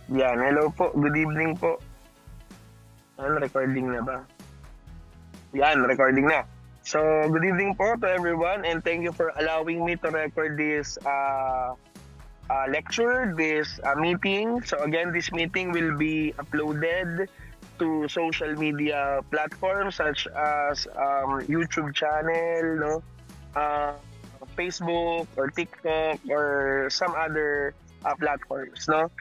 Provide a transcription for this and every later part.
Yan, hello po. Good evening po. Ano, recording na ba? Yan, recording na. So, good evening po to everyone and thank you for allowing me to record this lecture, this meeting. So again, this meeting will be uploaded to social media platforms such as YouTube channel, no, Facebook or TikTok or some other platforms, no.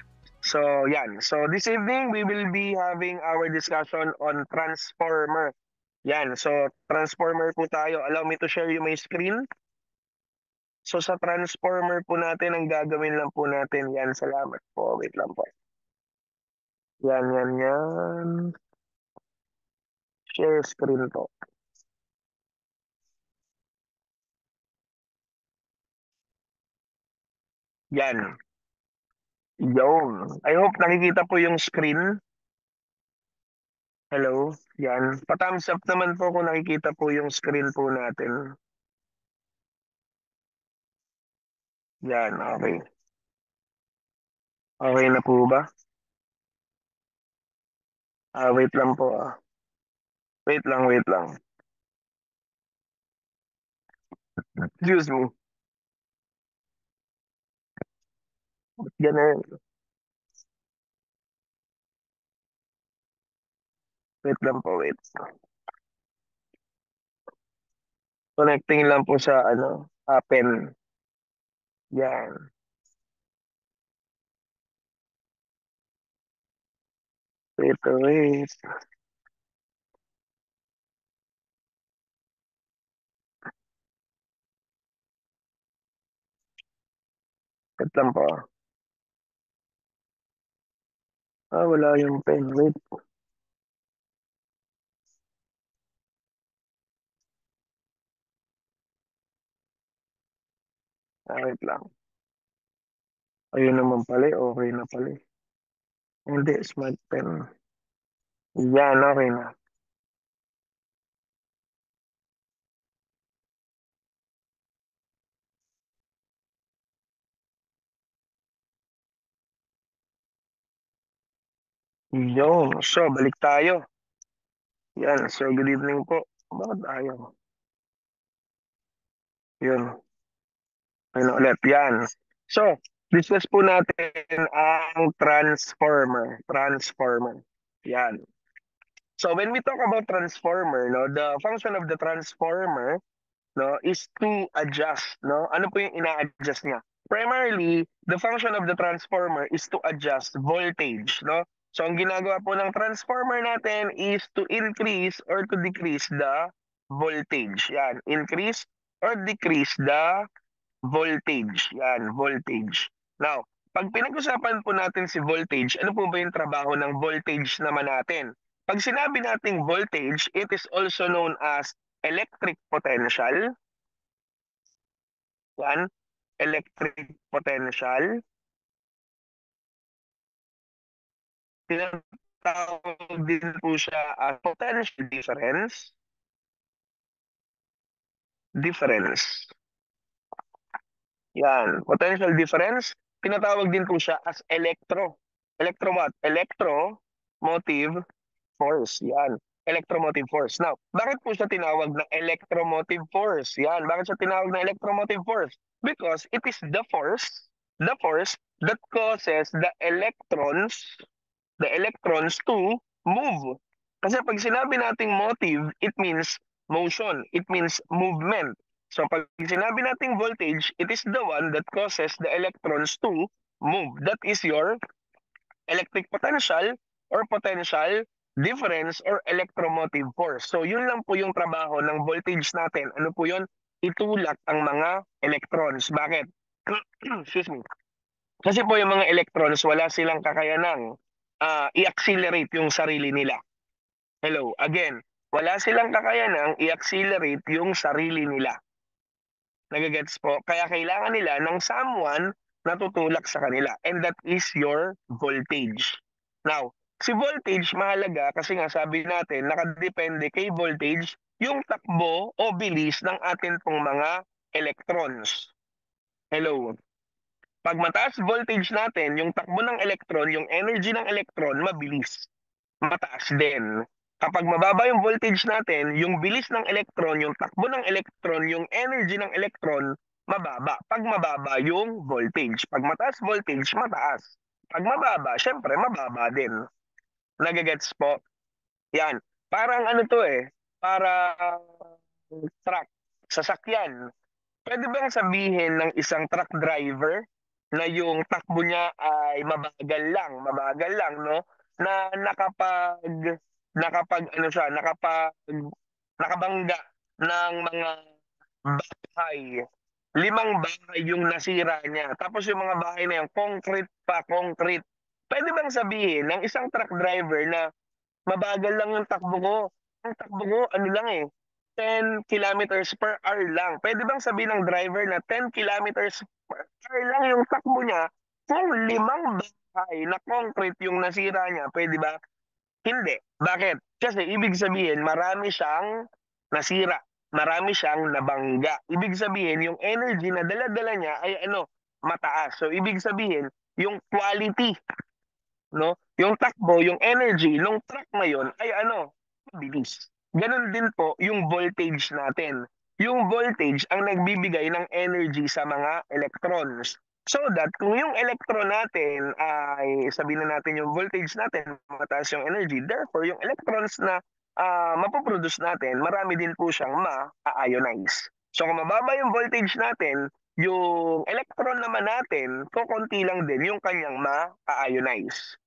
So yan. So this evening we will be having our discussion on transformer. Yan. So transformer po tayo. Allow me to share you my screen. So sa transformer po natin, ang gagawin lang po natin, yan, salamat po. Wait lang po. Yan. Share screen po. Yan. Yung. I hope nakikita po yung screen. Hello. Yan. Pa-thumbs up naman po kung nakikita po yung screen po natin. Yan. Okay. Okay na po ba? Wait lang po. Wait lang. Excuse me. Ganun. Wait lang po, wait. Connecting lang po sa pen. Yan. Wait. Wait lang po. Wala yung pen. Wait. Wait lang. Ayun naman pala. Okay na pala. Hindi, smart pen. Yan, okay na. Yun. So, balik tayo. Yan. So, good evening po. Bakit ayaw? Yun. Ayun ulit. Yan. So, discuss po natin ang transformer. Transformer. Yan. So, when we talk about transformer, no, the function of the transformer, no, is to adjust, no? Ano po yung ina-adjust niya? Primarily, the function of the transformer is to adjust voltage, no? So ang ginagawa po ng transformer natin is to increase or to decrease the voltage. Yan, increase or decrease the voltage. Yan, voltage. Now, pag pinag-usapan po natin si voltage, ano po ba yung trabaho ng voltage naman natin? Pag sinabi nating voltage, it is also known as electric potential. Yan, electric potential. Tinatawag din po siya as potential difference. Difference. Yan, potential difference. Tinatawag din po siya as electro. Electro what? Electromotive force. Yan. Electromotive force. Now, bakit po siya tinawag na electromotive force? Yan. Bakit siya tinawag na electromotive force? Because it is the force that causes the electrons to move. Kasi pag sinabi nating motive, it means motion. It means movement. So pag sinabi nating voltage, it is the one that causes the electrons to move. That is your electric potential or potential difference or electromotive force. So yun lang po yung trabaho ng voltage natin. Ano po yun? Itulak ang mga electrons. Bakit? Excuse me. Kasi po yung mga electrons, wala silang kakayanang i-accelerate yung sarili nila. Hello, again, wala silang kakayanang i-accelerate yung sarili nila. Nagagets po? Kaya kailangan nila ng someone na tutulak sa kanila. And that is your voltage. Now, si voltage mahalaga kasi nga sabi natin, nakadepende kay voltage yung takbo o bilis ng atin pong mga electrons. Hello. Pag mataas voltage natin, yung takbo ng electron, yung energy ng electron, mabilis. Mataas din. Kapag mababa yung voltage natin, yung bilis ng electron, yung takbo ng electron, yung energy ng electron, mababa. Pag mababa yung voltage. Pag mataas voltage, mataas. Pag mababa, syempre mababa din. Nagagets po? Yan. Parang ano to eh, para truck, sasakyan. Pwede bang sabihin ng isang truck driver na yung takbo niya ay mabagal lang, no? Na nakapag ano siya, nakabangga ng mga bahay. 5 bahay yung nasira niya. Tapos yung mga bahay na yan, concrete pa, concrete. Pwede bang sabihin ng isang truck driver na mabagal lang yung takbo ko? Ang takbo ko, ano lang eh, 10 kilometers per hour lang. Pwede bang sabihin ng driver na 10 kilometers per hour lang yung takbo niya kung 5 bahay na concrete yung nasira niya? Pwede ba? Hindi. Bakit? Kasi ibig sabihin, marami siyang nasira. Marami siyang nabangga. Ibig sabihin, yung energy na dala-dala niya ay ano, mataas. So, ibig sabihin, yung quality, no? Yung takbo, yung energy nung truck na yon ay ano, mabilis. Ganun din po yung voltage natin. Yung voltage ang nagbibigay ng energy sa mga electrons. So that kung yung electron natin ay sabihin na natin yung voltage natin mataas yung energy, therefore yung electrons na mapoproduce natin, marami din po siyang ma-ionize. So kung mababa yung voltage natin, yung electron naman natin, kukunti lang din yung kanyang ma-ionize.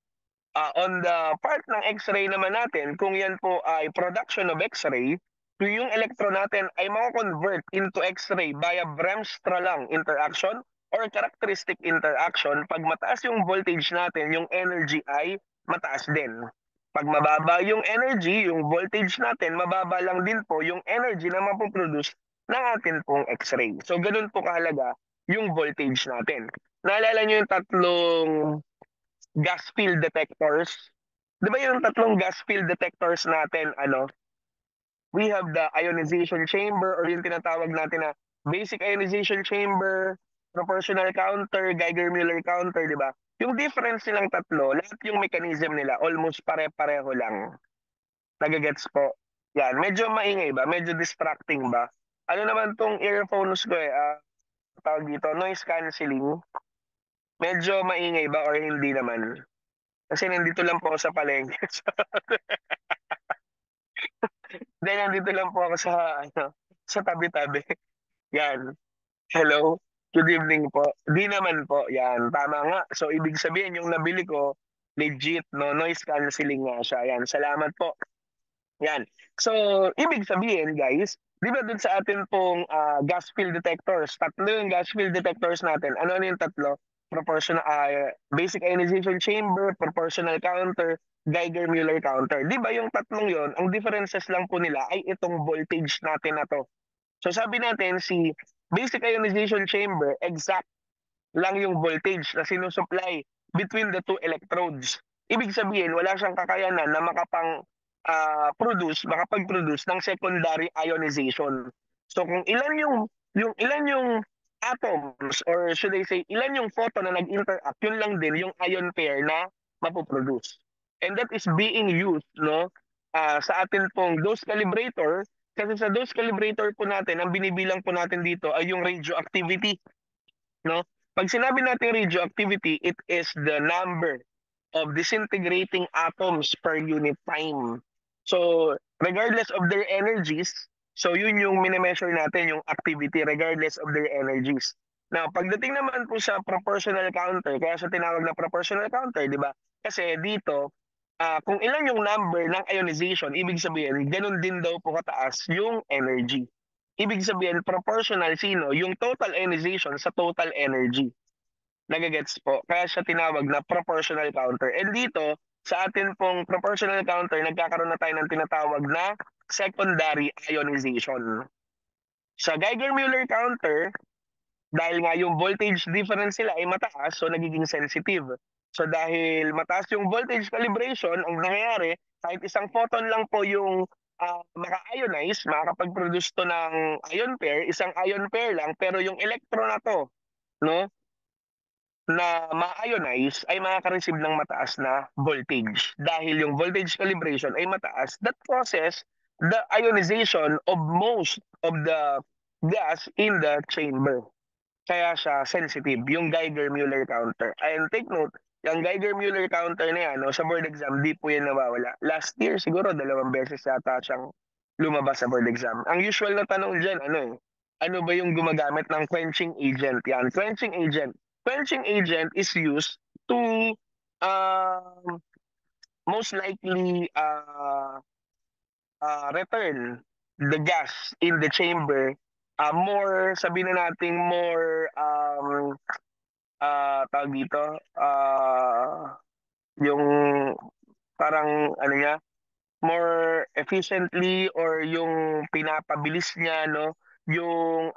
On the part ng X-ray naman natin, kung yan po ay production of X-ray, kung yung electron natin ay mako-convert into X-ray via Bremsstrahlung interaction or characteristic interaction, pag mataas yung voltage natin, yung energy ay mataas din. Pag mababa yung energy, yung voltage natin, mababa lang din po yung energy na mapoproduce ng atin pong X-ray. So, ganun po kahalaga yung voltage natin. Naalala nyo yung tatlong gas field detectors. 'Di ba yung tatlong gas field detectors natin, ano, we have the ionization chamber or yung tinatawag natin na basic ionization chamber, proportional counter, Geiger-Müller counter, 'di ba? Yung difference nilang tatlo, lahat yung mechanism nila almost pare-pareho lang. Nagagets po. Yan, medyo maingay ba? Medyo distracting ba? Ano naman tong earphones ko eh, tawag dito, noise cancelling. Medyo maingay ba or hindi naman? Kasi nandito lang po ako sa palengke. Then nandito lang po ako sa ano, sa tabi-tabi. Yan. Hello. Good evening po. Di naman po. Yan. Tama nga. So ibig sabihin yung nabili ko legit, no, noise cancelling nga siya. Yan. Salamat po. Yan. So ibig sabihin guys, di ba dun sa atin pong gas field detectors, tatlo yung gas field detectors natin. Ano yung tatlo? Proportional, basic ionization chamber, proportional counter, Geiger-Müller counter. Di ba yung tatlong yon, ang differences lang po nila ay itong voltage natin na to. So sabi natin si basic ionization chamber, exact lang yung voltage na sinusupply between the two electrodes. Ibig sabihin, wala siyang kakayanan na makapag-produce ng secondary ionization. So kung ilan yung atoms or should I say ilan yung photon na nag-interact, yun lang din yung ion pair na mapoproduce. And that is being used, no, sa atin pong dose calibrator. Kasi sa dose calibrator po natin, ang binibilang po natin dito ay yung radioactivity, no? Pag sinabi natin radioactivity, it is the number of disintegrating atoms per unit time. So, regardless of their energies, so yun yung minimeasure natin, yung activity regardless of their energies. Now, pagdating naman po sa proportional counter, kaya sa tinawag na proportional counter, di ba? Kasi dito, kung ilan yung number ng ionization, ibig sabihin, ganun din daw po kataas yung energy. Ibig sabihin, proportional sino? Yung total ionization sa total energy. Nagagets po. Kaya siya tinawag na proportional counter. And dito, sa atin pong proportional counter, nagkakaroon na tayo ng tinatawag na secondary ionization. Sa Geiger-Müller counter, dahil nga yung voltage difference sila ay mataas, so nagiging sensitive. So dahil mataas yung voltage calibration, ang nangyayari, kahit isang photon lang po yung maka-ionize, makakapag-produce to ng ion pair, isang ion pair lang, pero yung electron na to, no, na ma-ionize ay makaka-receive ng mataas na voltage. Dahil yung voltage calibration ay mataas, that causes the ionization of most of the gas in the chamber. Kaya siya sensitive, yung Geiger-Müller counter. And take note, yung Geiger-Müller counter na yan, no, sa board exam, di po yan nawawala. Last year, siguro 2 beses yata siyang lumabas sa board exam. Ang usual na tanong dyan, ano ba yung gumagamit ng quenching agent? Yan, quenching agent. Quenching agent is used to most likely return the gas in the chamber more, sabihin na natin more tawag dito, yung parang ano niya, more efficiently or yung pinapabilis niya, no, yung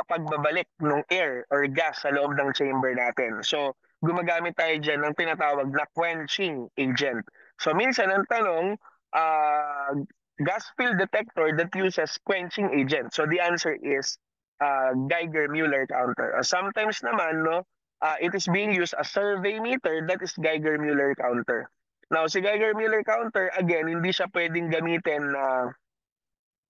pagbabalik ng air or gas sa loob ng chamber natin. So, gumagamit tayo dyan ng tinatawag na quenching agent. So, minsan ang tanong, gas field detector that uses quenching agent. So, the answer is Geiger-Müller counter. Sometimes naman, no, it is being used as survey meter that is Geiger-Müller counter. Now, si Geiger-Müller counter, again, hindi siya pwedeng gamitin na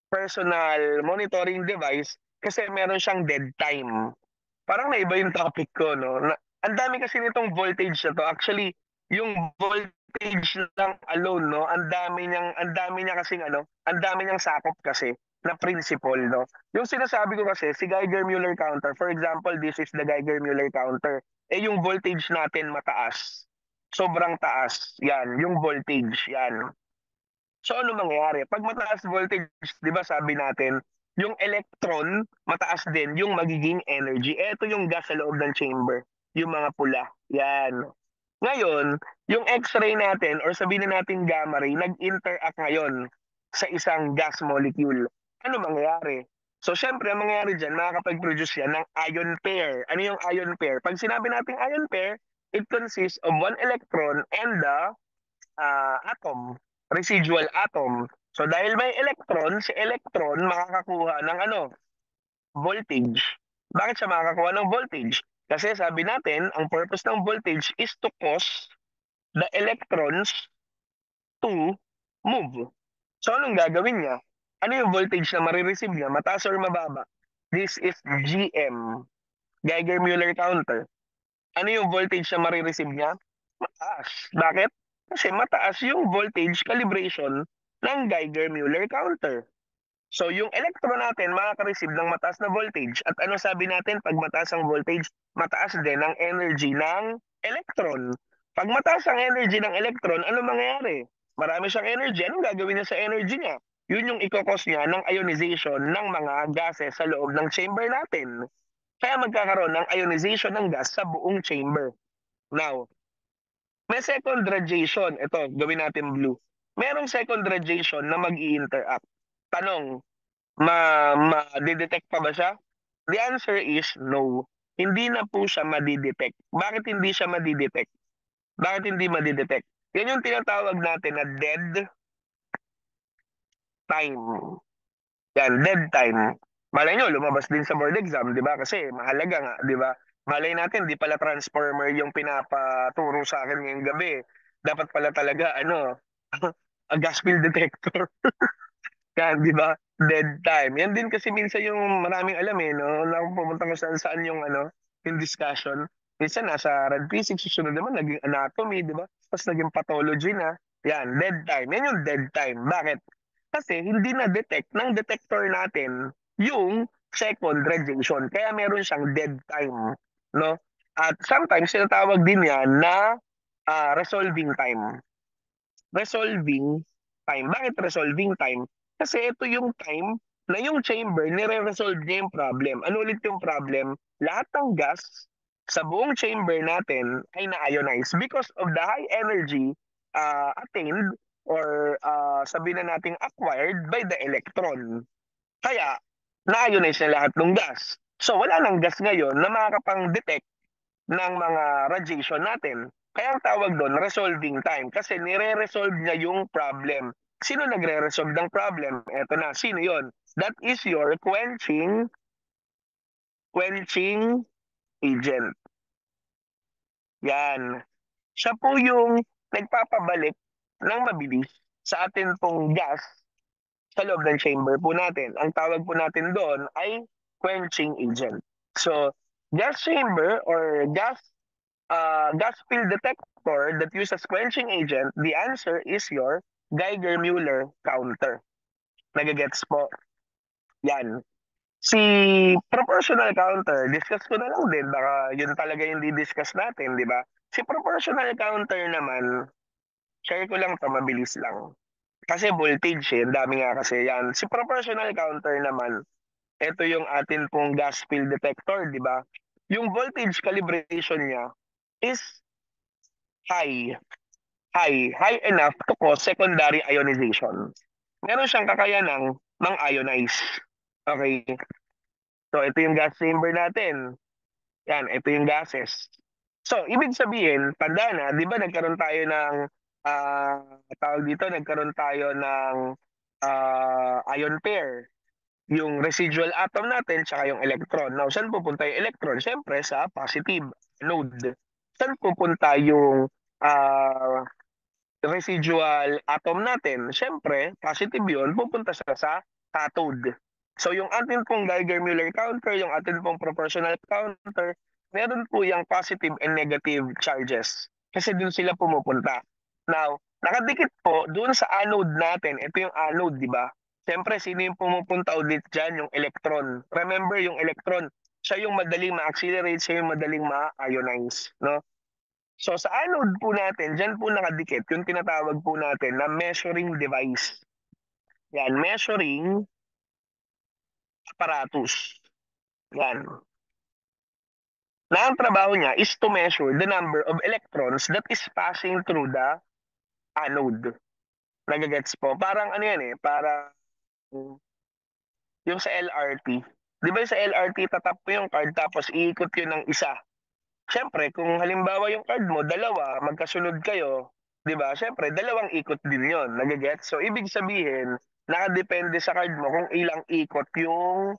personal monitoring device kasi meron siyang dead time. Parang naiba yung topic ko, no? Ang dami kasi nitong voltage na to. Actually, yung voltage lang alone, no? Ang dami niya kasing ang dami niyang sakop kasi na principle, no? Yung sinasabi ko kasi, si Geiger-Müller counter, for example, this is the Geiger-Müller counter. Yung voltage natin mataas. Sobrang taas. Yan, yung voltage, yan. So ano mangyayari? Pag mataas voltage, 'di ba sabi natin, yung electron mataas din yung magiging energy. Ito yung gas sa loob ng chamber, yung mga pula. Yan. Ngayon, yung X-ray natin or sabihin na natin gamma ray, nag-interact ngayon sa isang gas molecule. Ano mangyayari? So syempre, ang mangyayari dyan, makakapag-produce yan ng ion pair. Ano yung ion pair? Pag sinabi natin ion pair, it consists of one electron and the atom, residual atom. So dahil may electron, si electron makakakuha ng voltage. Bakit siya makakakuha ng voltage? Kasi sabi natin, ang purpose ng voltage is to cause the electrons to move. So anong gagawin niya? Ano yung voltage na marireceive niya? Mataas or mababa? This is GM, Geiger-Müller counter. Ano yung voltage na marireceive niya? Mataas. Bakit? Kasi mataas yung voltage calibration ng Geiger-Müller counter. So yung electron natin makaka-receive ng mataas na voltage. At ano sabi natin, pag mataas ang voltage, mataas din ang energy ng electron. Pag mataas ang energy ng electron, ano mangyayari? Marami siyang energy. Anong gagawin niya sa energy niya? Yun yung ikokos niya ng ionization ng mga gases sa loob ng chamber natin. Kaya magkakaroon ng ionization ng gas sa buong chamber. Now, may second radiation. Ito, gawin natin blue. Merong second radiation na mag-i-interact. Tanong, ma-detect pa ba siya? The answer is no. Hindi na po siya ma-detect. Bakit hindi siya ma-detect? Bakit hindi ma-detect? Yan yung tinatawag natin na dead time. Yan, dead time. Malay nyo, lumabas din sa board exam, di ba? Kasi mahalaga nga, di ba? Malay natin, di pala transformer yung pinapaturo sa akin ngayong gabi. Dapat pala talaga, a gas field detector. Yan, di ba? Dead time. Yan din kasi minsan yung maraming alam no? Na pumunta ko saan yung yung discussion. Minsan nasa rad physics, susunod naman naging anatomy, di ba? Tapos naging pathology na. Yan, dead time. Yan yung dead time. Bakit? Kasi hindi na-detect ng detector natin yung second radiation. Kaya meron siyang dead time. No? At sometimes, sinatawag din yan na resolving time. Resolving time. Bakit resolving time? Kasi ito yung time na yung chamber nire-resolve niya yung problem. Ano ulit yung problem? Lahat ng gas sa buong chamber natin ay na-ionize because of the high energy attained or sabihin na nating acquired by the electron. Kaya, na-ionize na lahat ng gas. So, wala nang gas ngayon na makakapang-detect ng mga radiation natin. Kaya ang tawag doon, resolving time. Kasi nire-resolve niya yung problem. Sino nagre-resolve ng problem? Eto na, sino yon? That is your quenching agent. Yan. Siya po yung nagpapabalik ng mabilis sa atin pong gas sa loob ng chamber po natin. Ang tawag po natin doon ay quenching agent. So, gas chamber or gas fill detector that uses quenching agent, the answer is your Geiger-Müller counter. Nagagets po? Yan. Si proportional counter, discuss ko na lang din, baka yun talaga yung di-discuss natin, di ba? Si proportional counter naman, share ko lang to, mabilis lang. Kasi voltage eh, ang dami nga kasi yan. Si proportional counter naman, ito yung atin pong gas fill detector, di ba? Yung voltage calibration niya is high. High enough to cause secondary ionization. Meron siyang kakayanang mang-ionize. Okay. So, ito yung gas chamber natin. Yan, ito yung gases. So, ibig sabihin, tanda na, di ba nagkaroon tayo ng, tawag dito, nagkaroon tayo ng ion pair. Yung residual atom natin, tsaka yung electron. Now, saan pupunta yung electron? Siyempre, sa positive node. Saan pupunta yung ah, residual atom natin? Siyempre, positive yun, pupunta siya sa cathode. So yung atin pong Geiger-Müller counter, yung atin pong proportional counter, meron po yung positive and negative charges. Kasi dun sila pumupunta. Now, nakadikit po dun sa anode natin, ito yung anode, di ba? Siyempre, sino yung pumupunta ulit dyan? Yung electron. Remember, yung electron, siya yung madaling ma-accelerate, siya yung madaling ma-ionize. No? So sa anode po natin, dyan po nakadikit yung tinatawag po natin na measuring device. Yan, measuring apparatus. Yan. Na ang trabaho niya is to measure the number of electrons that is passing through the anode. Nagagets po? Parang ano yan eh, parang yung sa LRT. Di ba yung sa LRT, tatap mo yung card tapos iikot yun ng isa. Siyempre, kung halimbawa yung card mo, dalawa, magkasunod kayo, di ba? Siyempre, dalawang ikot din yon, nagaget? So, ibig sabihin, nakadepende sa card mo kung ilang ikot yung,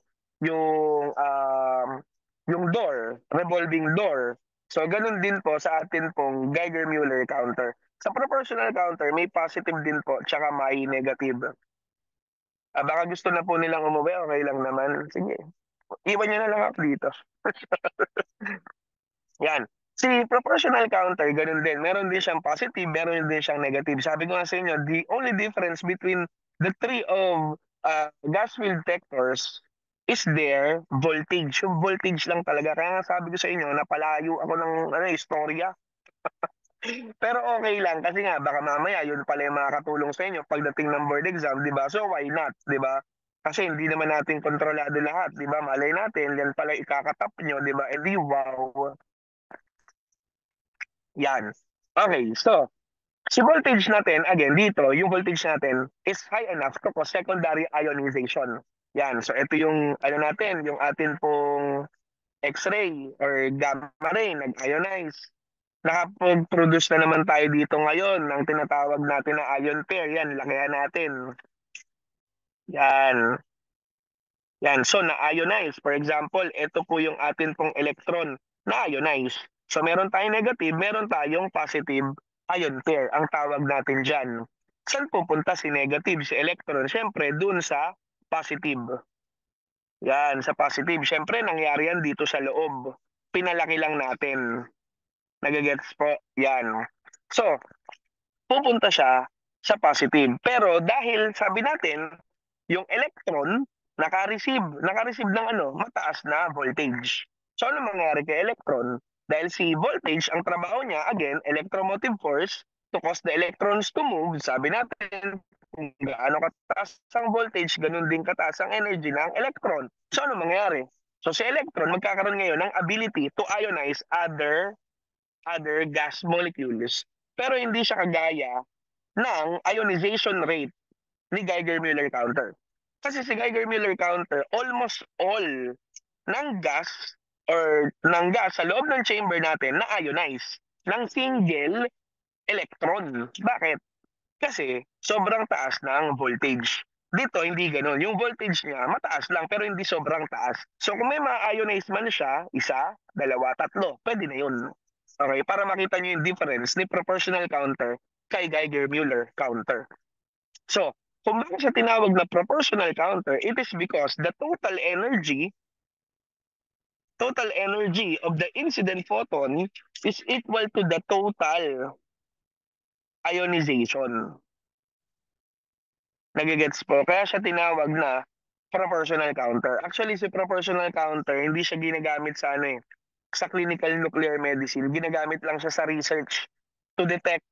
yung door, revolving door. So, ganun din po sa atin pong Geiger-Müller counter. Sa proportional counter, may positive din po, tsaka may negative. Baka gusto na po nilang umuwi, okay lang naman. Sige, iwan nyo na lang ako dito. Yan. Si proportional counter, ganun din. Meron din siyang positive, meron din siyang negative. Sabi ko nga sa inyo, the only difference between the three of gas field detectors is their voltage. Yung voltage lang talaga. Kaya nga sabi ko sa inyo, napalayo ako ng istorya. Pero okay lang kasi nga baka mamaya yun pala yung makakatulong sa inyo pagdating ng board exam, 'di ba? So why not, 'di ba? Kasi hindi naman natin kontrolado lahat, 'di ba? Malay natin yan pala ikakatap nyo, 'di ba? Eh di wow. Yan. Okay, so si voltage natin, again, dito, yung voltage natin is high enough to cause secondary ionization. Yan. So ito yung ano natin, yung atin pong X-ray or gamma ray, nag-ionize. Nakapag-produce na naman tayo dito ngayon ng tinatawag natin na ion pair. Yan, lakihan natin. Yan. Yan. So, na-ionize. For example, ito po yung atin pong electron na-ionize. So, meron tayong negative, meron tayong positive ion pair. Ang tawag natin dyan. Saan pupunta si negative, si electron? Siyempre, dun sa positive. Yan, sa positive. Siyempre, nangyari yan dito sa loob. Pinalaki lang natin. Nagagets po? Yan. So, pupunta siya sa positive. Pero dahil sabi natin, yung electron naka-receive ng mataas na voltage. So ano mangyari kay electron? Dahil si voltage, ang trabaho niya, again, electromotive force to cause the electrons to move. Sabi natin, kung gaano kataas ang voltage, ganun din kataas ang energy ng electron. So ano mangyari? So si electron magkakaroon ngayon ng ability to ionize other gas molecules. Pero hindi siya kagaya ng ionization rate ni Geiger-Müller counter. Kasi si Geiger-Müller counter, almost all ng gas sa loob ng chamber natin na ionize ng single electron. Bakit? Kasi sobrang taas ng voltage. Dito, hindi ganun. Yung voltage niya, mataas lang, pero hindi sobrang taas. So, kung may ma-ionize man siya, isa, dalawa, tatlo, pwede na yun. Okay, para makita niyo yung difference ni proportional counter kay Geiger-Müller counter. So, kung bakit siya tinawag na proportional counter, it is because the total energy of the incident photon is equal to the total ionization. Nagigets po? Kaya siya tinawag na proportional counter. Actually, si proportional counter, hindi siya ginagamit sa sa clinical nuclear medicine. Ginagamit lang siya sa research to detect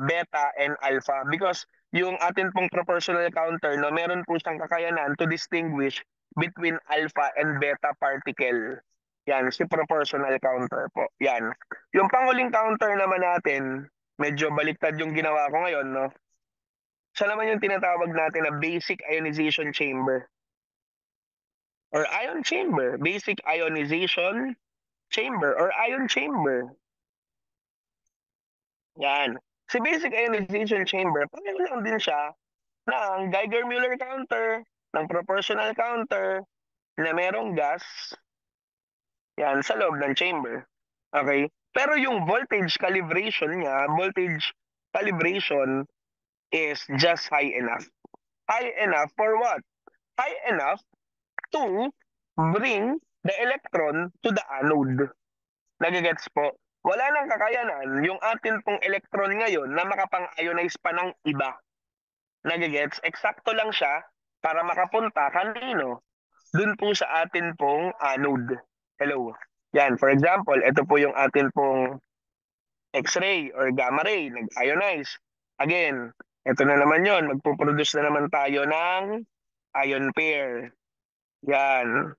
beta and alpha. Because yung atin pong proportional counter, no, meron po siyang kakayanan to distinguish between alpha and beta particle. Yan, si proportional counter po. Yan. Yung panguling counter naman natin, medyo baliktad yung ginawa ko ngayon, no? Siya naman yung tinatawag natin na basic ionization chamber or ion chamber, basic ionization chamber or ion chamber. Yan. Si basic ionization chamber, pareho lang din siya ng Geiger-Müller counter, ng proportional counter, na merong gas, yan, sa loob ng chamber. Okay? Pero yung voltage calibration is just high enough. High enough for what? High enough to bring the electron to the anode. Nagigets po? Wala nang kakayanan yung atin pong electron ngayon na makapang-ionize pa ng iba. Nagigets? Eksakto lang siya para makapunta kanino? Dun po sa atin pong anode. Hello. Yan, for example, ito po yung atin pong X-ray or gamma ray, nag-ionize. Again, ito na naman yon, magpuproduce na naman tayo ng ion pair. Yan.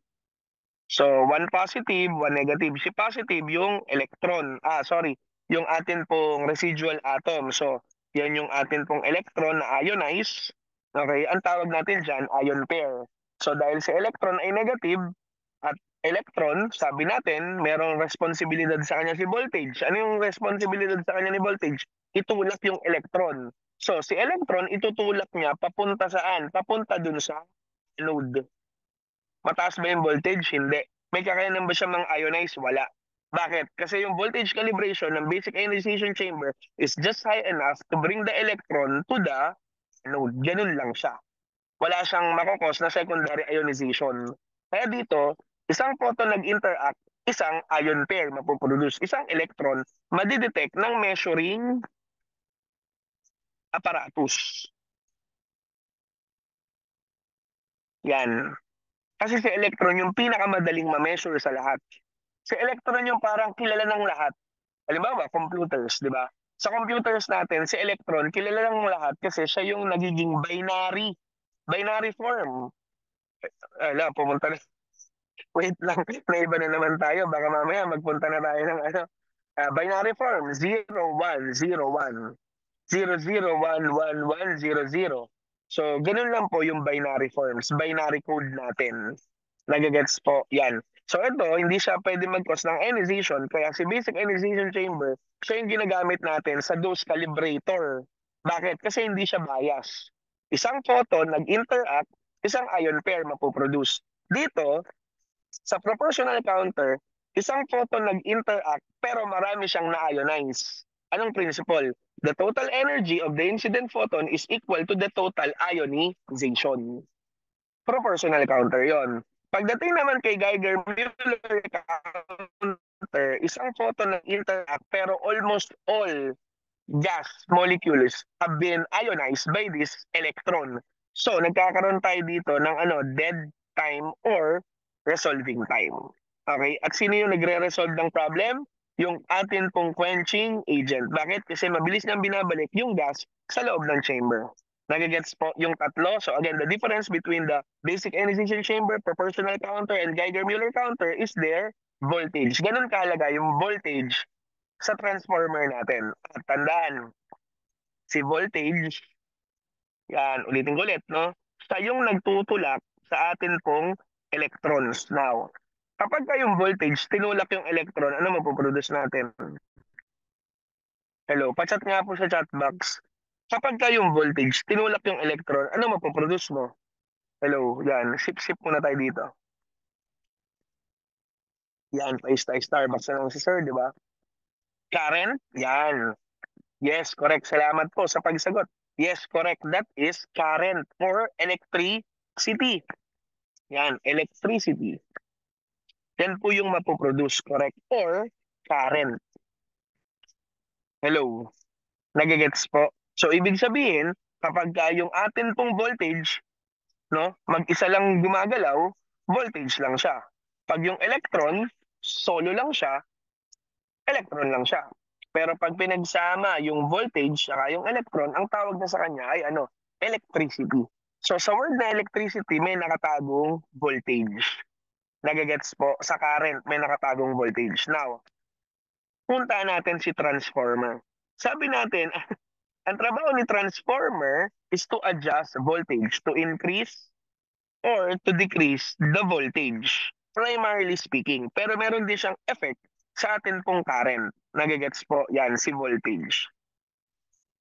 So, one positive, one negative. Si positive yung electron. Yung atin pong residual atom. So, yan yung atin pong electron na ionize. Okay, ang tawag natin dyan, ion pair. So, dahil si electron ay negative, at electron, sabi natin, merong responsibilidad sa kanya si voltage. Ano yung responsibilidad sa kanya ni voltage? Itulak yung electron. So, si electron, itutulak niya papunta saan? Papunta dun sa anode. Mataas ba yung voltage? Hindi. May kakayanan ba siya mang-ionize? Wala. Bakit? Kasi yung voltage calibration ng basic ionization chamber is just high enough to bring the electron to the anode. Ganun lang siya. Wala siyang makokos na secondary ionization. Kaya dito, isang photon nag-interact, isang ion pair mapuproduce. Isang electron madidetect ng measuring apparatus. Yan. Kasi si electron yung pinakamadaling ma-measure sa lahat. Si electron yung parang kilala ng lahat. Halimbawa, computers, di ba? Sa computers natin, si electron kilala ng lahat kasi siya yung nagiging binary form. Pumunta na. Wait lang, may iba na naman tayo. Baka mamaya magpunta na tayo ng binary form, 0101. 00111100. So, ganun lang po yung binary forms, binary code natin. Nagagets po, yan. So, ito, hindi siya pwede mag-cause ng ionization, kaya si basic ionization chamber, siya yung ginagamit natin sa dose calibrator. Bakit? Kasi hindi siya bias. Isang photon nag-interact, isang ion pair mapuproduce. Dito, sa proportional counter, isang photon nag-interact pero marami siyang na-ionize. Anong principle? The total energy of the incident photon is equal to the total ionization. Proportional counter yon. Pagdating naman kay Geiger-Müller counter, isang photon nag-interact pero almost all gas molecules have been ionized by this electron. So, nagkakaroon tayo dito ng dead time or resolving time. Okay? At sino yung nagre-resolve ng problem? Yung atin pong quenching agent. Bakit? Kasi mabilis niyang binabalik yung gas sa loob ng chamber. Nagigets po yung tatlo. So again, the difference between the basic ionization chamber, proportional counter, and Geiger-Müller counter is their voltage. Ganun kahalaga yung voltage sa transformer natin. At tandaan, si voltage, yan, ulitin ko ulit, no? Siya yung nagtutulak sa atin pong electrons. Now, kapag yung voltage, tinulak yung electron, ano mapuproduce natin? Hello, pachat nga po sa chat box. Kapag yung voltage, tinulak yung electron, ano mapoproduce mo? Hello, yan. Sip-sip muna tayo dito. Yan, pa Starbucks na lang si sir, di ba? Current? Yan. Yes, correct. Salamat po sa pagsagot. Yes, correct. That is current or electricity. Yan, electricity. Yan po yung mapoproduce, correct? Or current. Hello. Nagigets po? So, ibig sabihin, kapag yung atin pong voltage, no, mag-isa lang gumagalaw, voltage lang siya. Pag yung electron, solo lang siya, electron lang siya. Pero pag pinagsama yung voltage saka yung electron, ang tawag na sa kanya ay ano, electricity. So sa word na electricity, may nakatagong voltage. Nagagets po, sa current may nakatagong voltage. Now, punta natin si transformer. Sabi natin, ang trabaho ni transformer is to adjust voltage, to increase or to decrease the voltage, primarily speaking. Pero meron din siyang effect sa atin pong current. Nagigets po, yan, si voltage.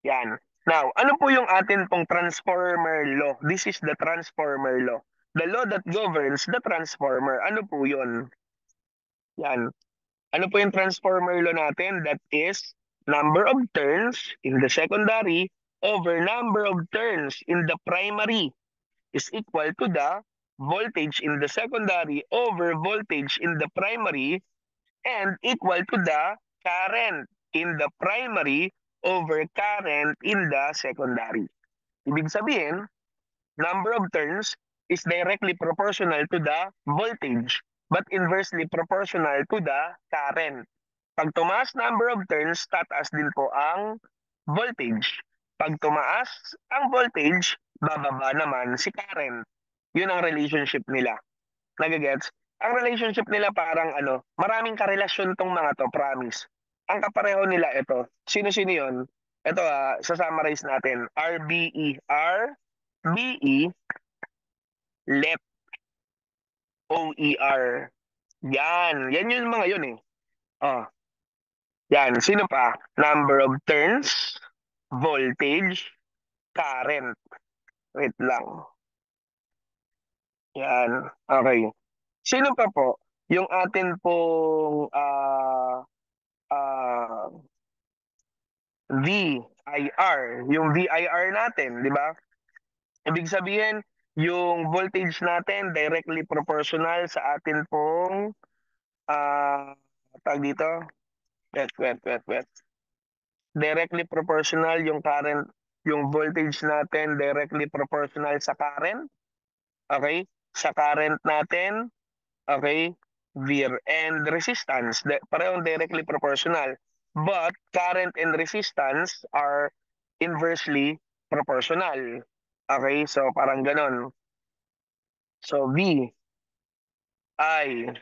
Yan. Now, ano po yung atin pong transformer law? This is the transformer law. The law that governs the transformer. Ano po yun? Yan. Ano po yung transformer law natin? That is number of turns in the secondary over number of turns in the primary is equal to the voltage in the secondary over voltage in the primary and equal to the current in the primary over current in the secondary. Ibig sabihin, number of turns is directly proportional to the voltage but inversely proportional to the current. Pag tumaas number of turns, tataas din po ang voltage. Pag tumaas ang voltage, bababa naman si current. Yun ang relationship nila. Nagagets? Ang relationship nila parang ano, maraming karelasyon tong mga to, promise. Ang kapareho nila ito. Sino-sino yun? Ito sa-summarize natin. RBE. RBE, left, OER. Yan yung mga yun eh. Oh, yan. Sino pa? Number of turns, voltage, current. Wait lang. Yan. Okay. Sino pa po? Yung atin pong VIR. Yung VIR natin, di ba? Ibig sabihin, yung voltage natin directly proportional sa atin pong tag dito. Wait. Directly proportional yung current, yung voltage natin directly proportional sa current. Okay? Sa current natin, okay? VIR and resistance, parehong directly proportional. But current and resistance are inversely proportional. Okay? So parang ganon. So V, I,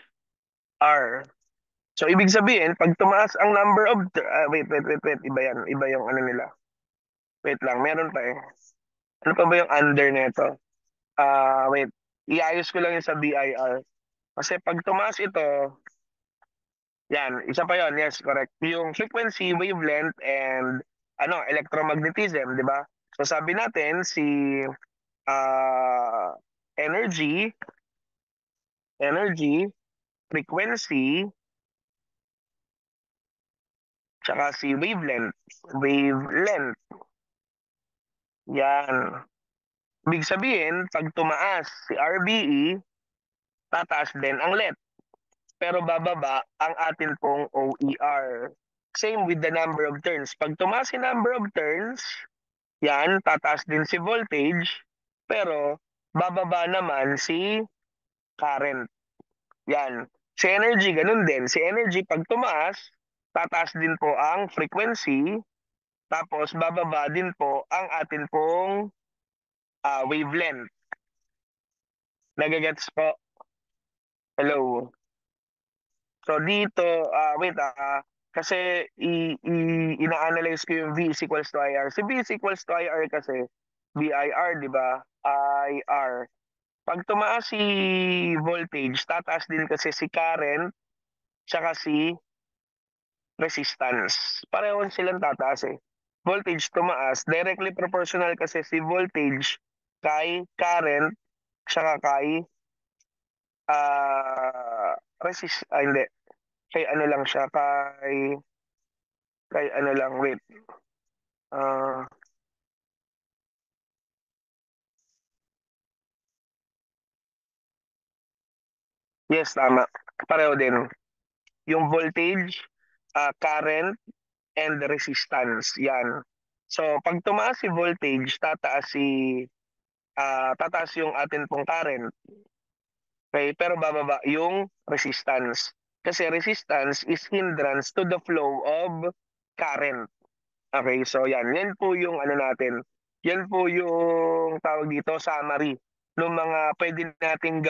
R. So ibig sabihin, pag tumaas ang number of wait, iba yan. Iba yung ano nila. Wait lang, meron pa eh. Ano pa ba yung under nito? Wait. Iayos ko lang yung sa BIR. Kasi pag tumaas ito, yan, isa pa yon. Yes, correct. Yung frequency, wavelength, and ano, electromagnetism, di ba? So sabi natin si uh, energy, frequency, tsaka si wavelength. Wavelength. Yan. Ibig sabihin, pag tumaas si RBE, tataas din ang LED. Pero bababa ang atin pong OER. Same with the number of turns. Pag tumaas si number of turns, yan, tataas din si voltage, pero bababa naman si current. Yan. Si energy, ganun din. Si energy, pag tumaas, tataas din po ang frequency, tapos bababa din po ang atin pong wavelength. Nagagets po? Hello. So dito, wait kasi ina-analyze ko yung V is equals to IR. Si V is equals to IR kasi, VIR, di ba? IR. Pag tumaas si voltage, tataas din kasi si current, tsaka si resistance. Pareho silang tataas eh. Voltage tumaas, directly proportional kasi si voltage kay current, tsaka kay hindi. Kay ano lang siya, kay Kay ano lang, wait. Ah, yes, tama. Pareho din. Yung voltage, current, and resistance. Yan. So, pag tumaas si voltage, tataas yung atin pong current. Okay? Pero bababa yung resistance. Kasi resistance is hindrance to the flow of current. Okay, so yan. Yan po yung ano natin. Yan po yung tawag dito, summary ng mga pwede nating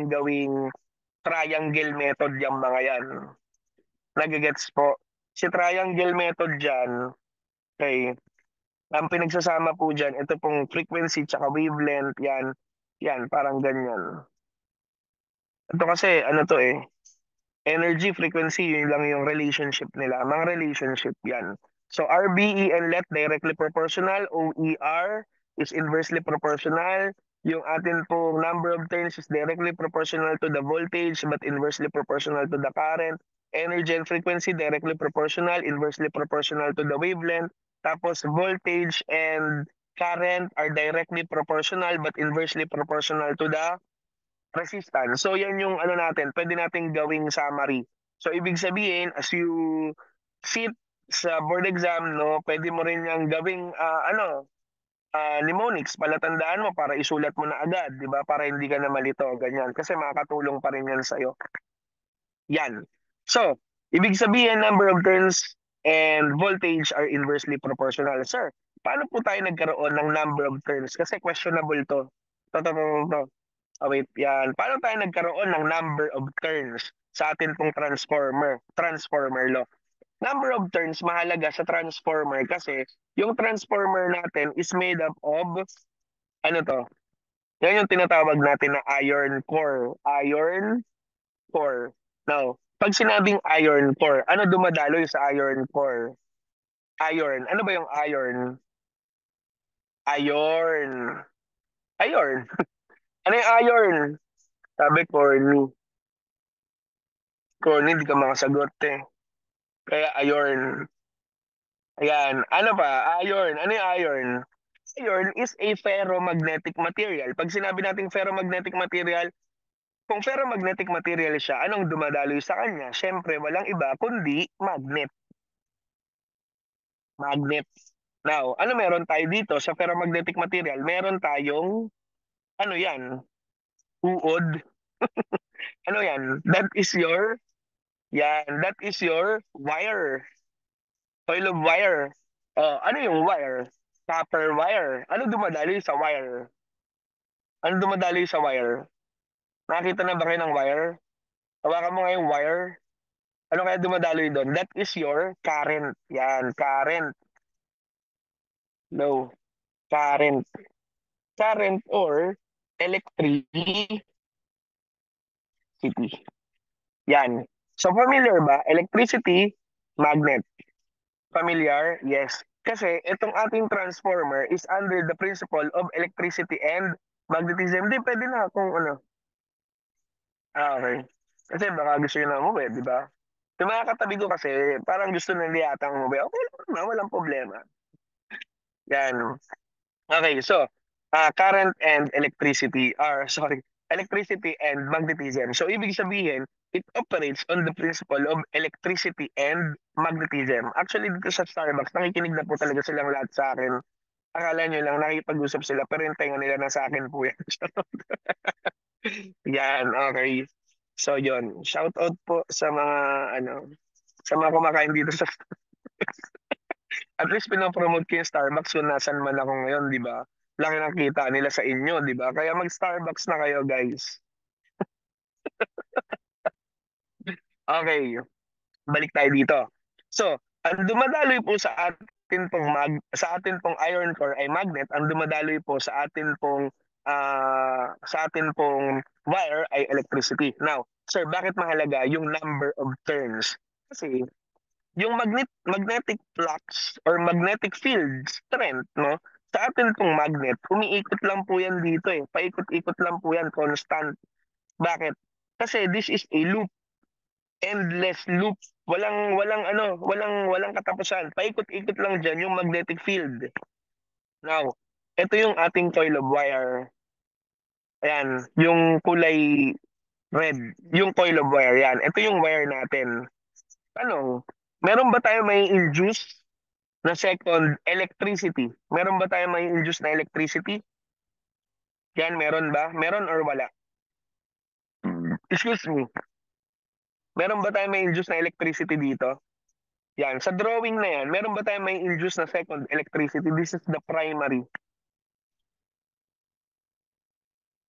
gawing triangle method yung mga yan. Nagigets po. Si triangle method dyan, okay, ang pinagsasama po dyan, ito pong frequency tsaka wavelength, yan, yan, parang ganyan. Ito kasi, ano to eh, energy, frequency, yun lang yung relationship nila. Mga relationship yan. So RBE and let directly proportional. OER is inversely proportional. Yung atin pong number of turns is directly proportional to the voltage but inversely proportional to the current. Energy and frequency directly proportional, inversely proportional to the wavelength. Tapos voltage and current are directly proportional but inversely proportional to the resistance. So yan yung ano natin, pwede nating gawing summary. So ibig sabihin, as you sit sa board exam, no, pwede mo rin yung gawing mnemonics, palatandaan mo para isulat mo na agad, di ba? Para hindi ka na malito, ganyan. Kasi makakatulong pa rin yan sa'yo. Yan. So, ibig sabihin, number of turns and voltage are inversely proportional. Sir, paano po tayo nagkaroon ng number of turns? Kasi questionable to. To. Oh, wait, yan. Paano tayo nagkaroon ng number of turns sa atin pong transformer law? Number of turns mahalaga sa transformer kasi yung transformer natin is made up of, ano to? Yan yung tinatawag natin na iron core. Iron core. Now, pag sinabing iron core, ano dumadaloy sa iron core? Iron. Ano ba yung iron? Iron. Iron. Ano yung iron? Sabi corny. Corny, hindi ka makasagot eh. Kaya iron. Ayan. Ano pa? Iron. Ano yung iron? Iron is a ferromagnetic material. Pag sinabi nating ferromagnetic material, kung ferromagnetic material siya, anong dumadaloy sa kanya? Siyempre, walang iba kundi magnet. Magnet. Now, ano meron tayo dito sa ferromagnetic material? Meron tayong, ano yan? Uod. Ano yan? That is your wire. Coil of wire. Oh, ano yung wire? Copper wire. Ano dumadaloy sa wire? Ano dumadaloy sa wire? Nakita na ba kayo ng wire? Hawakan mo nga yung wire. Ano kaya dumadaloy doon? That is your current. Yan, current. No, current. Current or electricity. Yan. So familiar ba? Electricity, magnet. Familiar? Yes. Kasi itong ating transformer is under the principle of electricity and magnetism. Di, pwede na kung ano. Okay. Kasi baka gusto nyo na umuwi, di ba? Yung mga katabi ko kasi, parang gusto nila yata umuwi. Okay lang naman, walang problema. Yan. Okay, so, current and electricity are, sorry, electricity and magnetism. So, ibig sabihin, it operates on the principle of electricity and magnetism. Actually, dito sa Starbucks, nakikinig na po talaga silang lahat sa akin. Akala nyo lang, nakikipag-usap sila, pero yung tenga nila nasa akin po yan. Yan, okay. So, yon. Shout out po sa mga, sa mga kumakain dito sa at least pinopromote ko yung Starbucks kung nasan man ako ngayon, di ba? Laki ng kita nila sa inyo, di ba? Kaya mag-Starbucks na kayo, guys. Okay, balik tayo dito. So, ang dumadaloy po sa atin pong iron core ay magnet, ang dumadaloy po sa atin pong wire ay electricity. Now, sir, bakit mahalaga yung number of turns? Kasi yung magnetic flux or magnetic field strength, no? Sa atin pong magnet, umiikot lang po yan dito eh. Paikot-ikot lang po yan, constant. Bakit? Kasi this is a loop. endless loop. Walang katapusan. Paikot-ikot lang diyan yung magnetic field. Now, ito yung ating coil of wire. Ayan, yung kulay red, yung coil of wire yan. Ito yung wire natin. Tanong, meron ba tayo may induce na second electricity? Meron ba tayo may induce na electricity? Yan, meron ba? Meron or wala? Excuse me. Meron ba tayo may induce na electricity dito? Yan, sa drawing na yan, meron ba tayo may induce na second electricity? This is the primary.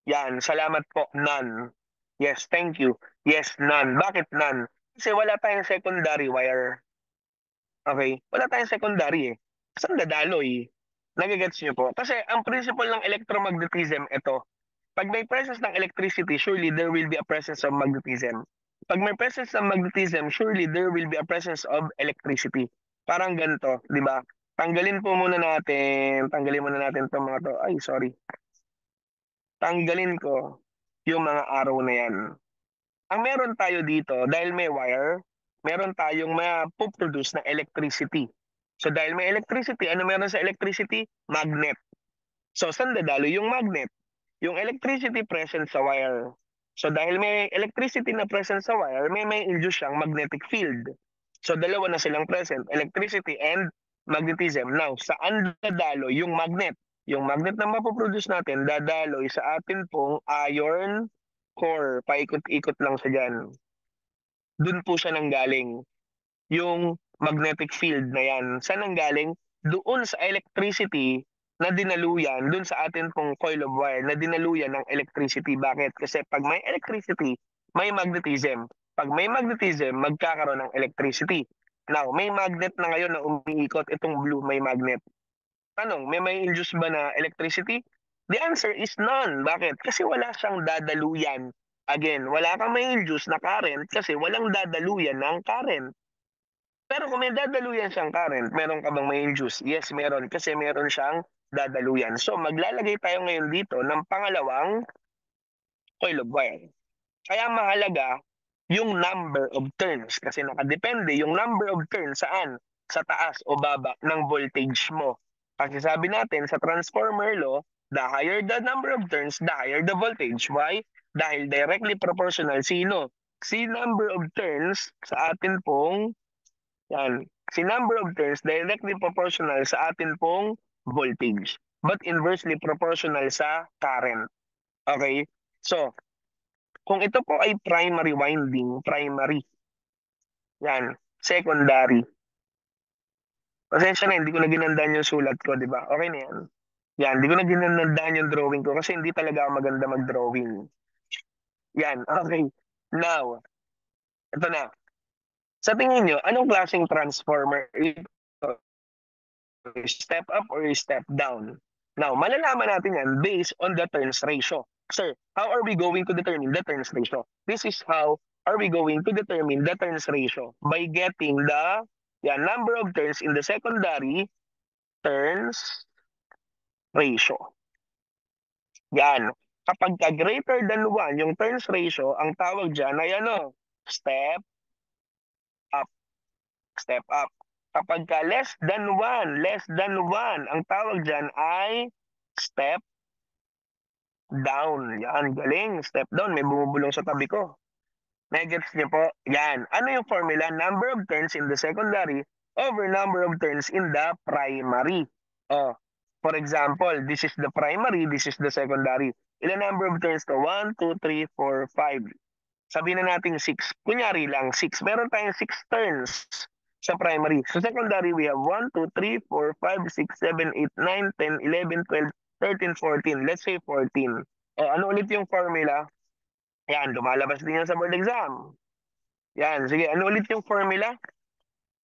Yan, salamat po, none. Yes, thank you. Yes, none. Bakit none? Kasi wala tayong secondary wire. Okay? Wala tayong secondary eh. Saan dadaloy? Nagigets niyo po? Kasi ang principle ng electromagnetism, ito. Pag may presence ng electricity, surely there will be a presence of magnetism. Pag may presence ng magnetism, surely there will be a presence of electricity. Parang ganito, di ba? Tanggalin muna natin itong mga to. Ay, sorry. Tanggalin ko yung mga arrow na yan. Ang meron tayo dito, dahil may wire, meron tayong ma-produce na electricity. So dahil may electricity, ano meron sa electricity? Magnet. So saan dadalo yung magnet? Yung electricity present sa wire. So dahil may electricity na present sa wire, may induce siyang magnetic field. So dalawa na silang present, electricity and magnetism. Now, saan dadalo yung magnet? Yung magnet na mapoproduce natin, dadaloy sa atin pong iron core. Paikot-ikot lang siya dyan. Doon po siya nanggaling. Yung magnetic field na yan. Saan nanggaling? Doon sa electricity na dinaluyan, doon sa atin pong coil of wire na dinaluyan ng electricity. Bakit? Kasi pag may electricity, may magnetism. Pag may magnetism, magkakaroon ng electricity. Now, may magnet na ngayon na umiikot. Itong blue, may magnet. Tanong, may induce ba na electricity? The answer is none. Bakit? Kasi wala siyang dadaluyan. Again, wala kang may induce na current kasi walang dadaluyan ng current. Pero kung may dadaluyan siyang current, meron ka bang may induce? Yes, meron. Kasi meron siyang dadaluyan. So, maglalagay tayo ngayon dito ng pangalawang coil of wire. Kaya mahalaga yung number of turns. Kasi nakadepende yung number of turns saan? Sa taas o baba ng voltage mo. Kasi sabi natin sa transformer law, the higher the number of turns, the higher the voltage. Why? Dahil directly proportional sino? Si number of turns sa atin pong yan. Si number of turns directly proportional sa atin pong voltage, but inversely proportional sa current. Okay? So, kung ito po ay primary winding, primary. Yan. Secondary. Pasensya na, hindi ko na ginandaan yung sulat ko, di ba? Okay na yan. Yan, hindi ko na ginandaan yung drawing ko kasi hindi talaga ako maganda mag-drawing. Yan, okay. Now, ito na. Sa tingin nyo, anong klaseng transformer ito? Step up or step down? Now, malalaman natin yan based on the turns ratio. Sir, how are we going to determine the turns ratio? This is how are we going to determine the turns ratio? By getting the number of turns in the secondary turns ratio. Yan. Kapag ka greater than 1 yung turns ratio, ang tawag dyan ay ano? Step up. Step up. Kapag ka less than 1, ang tawag dyan ay step down. Yan, galing. Step down. May bumubulong sa tabi ko. Negets niyo po? Yan. Ano yung formula? Number of turns in the secondary over number of turns in the primary. Oh, for example, this is the primary, this is the secondary. Ilan number of turns to? 1, 2, 3, 4, 5. Sabihin na natin 6. Kunyari lang, 6. Meron tayong 6 turns sa primary. Sa secondary, we have 1, 2, 3, 4, 5, 6, 7, 8, 9, 10, 11, 12, 13, 14. Let's say 14. O, ano ulit yung formula? Yan, lumalabas din yan sa board exam. Yan, sige, ano ulit yung formula?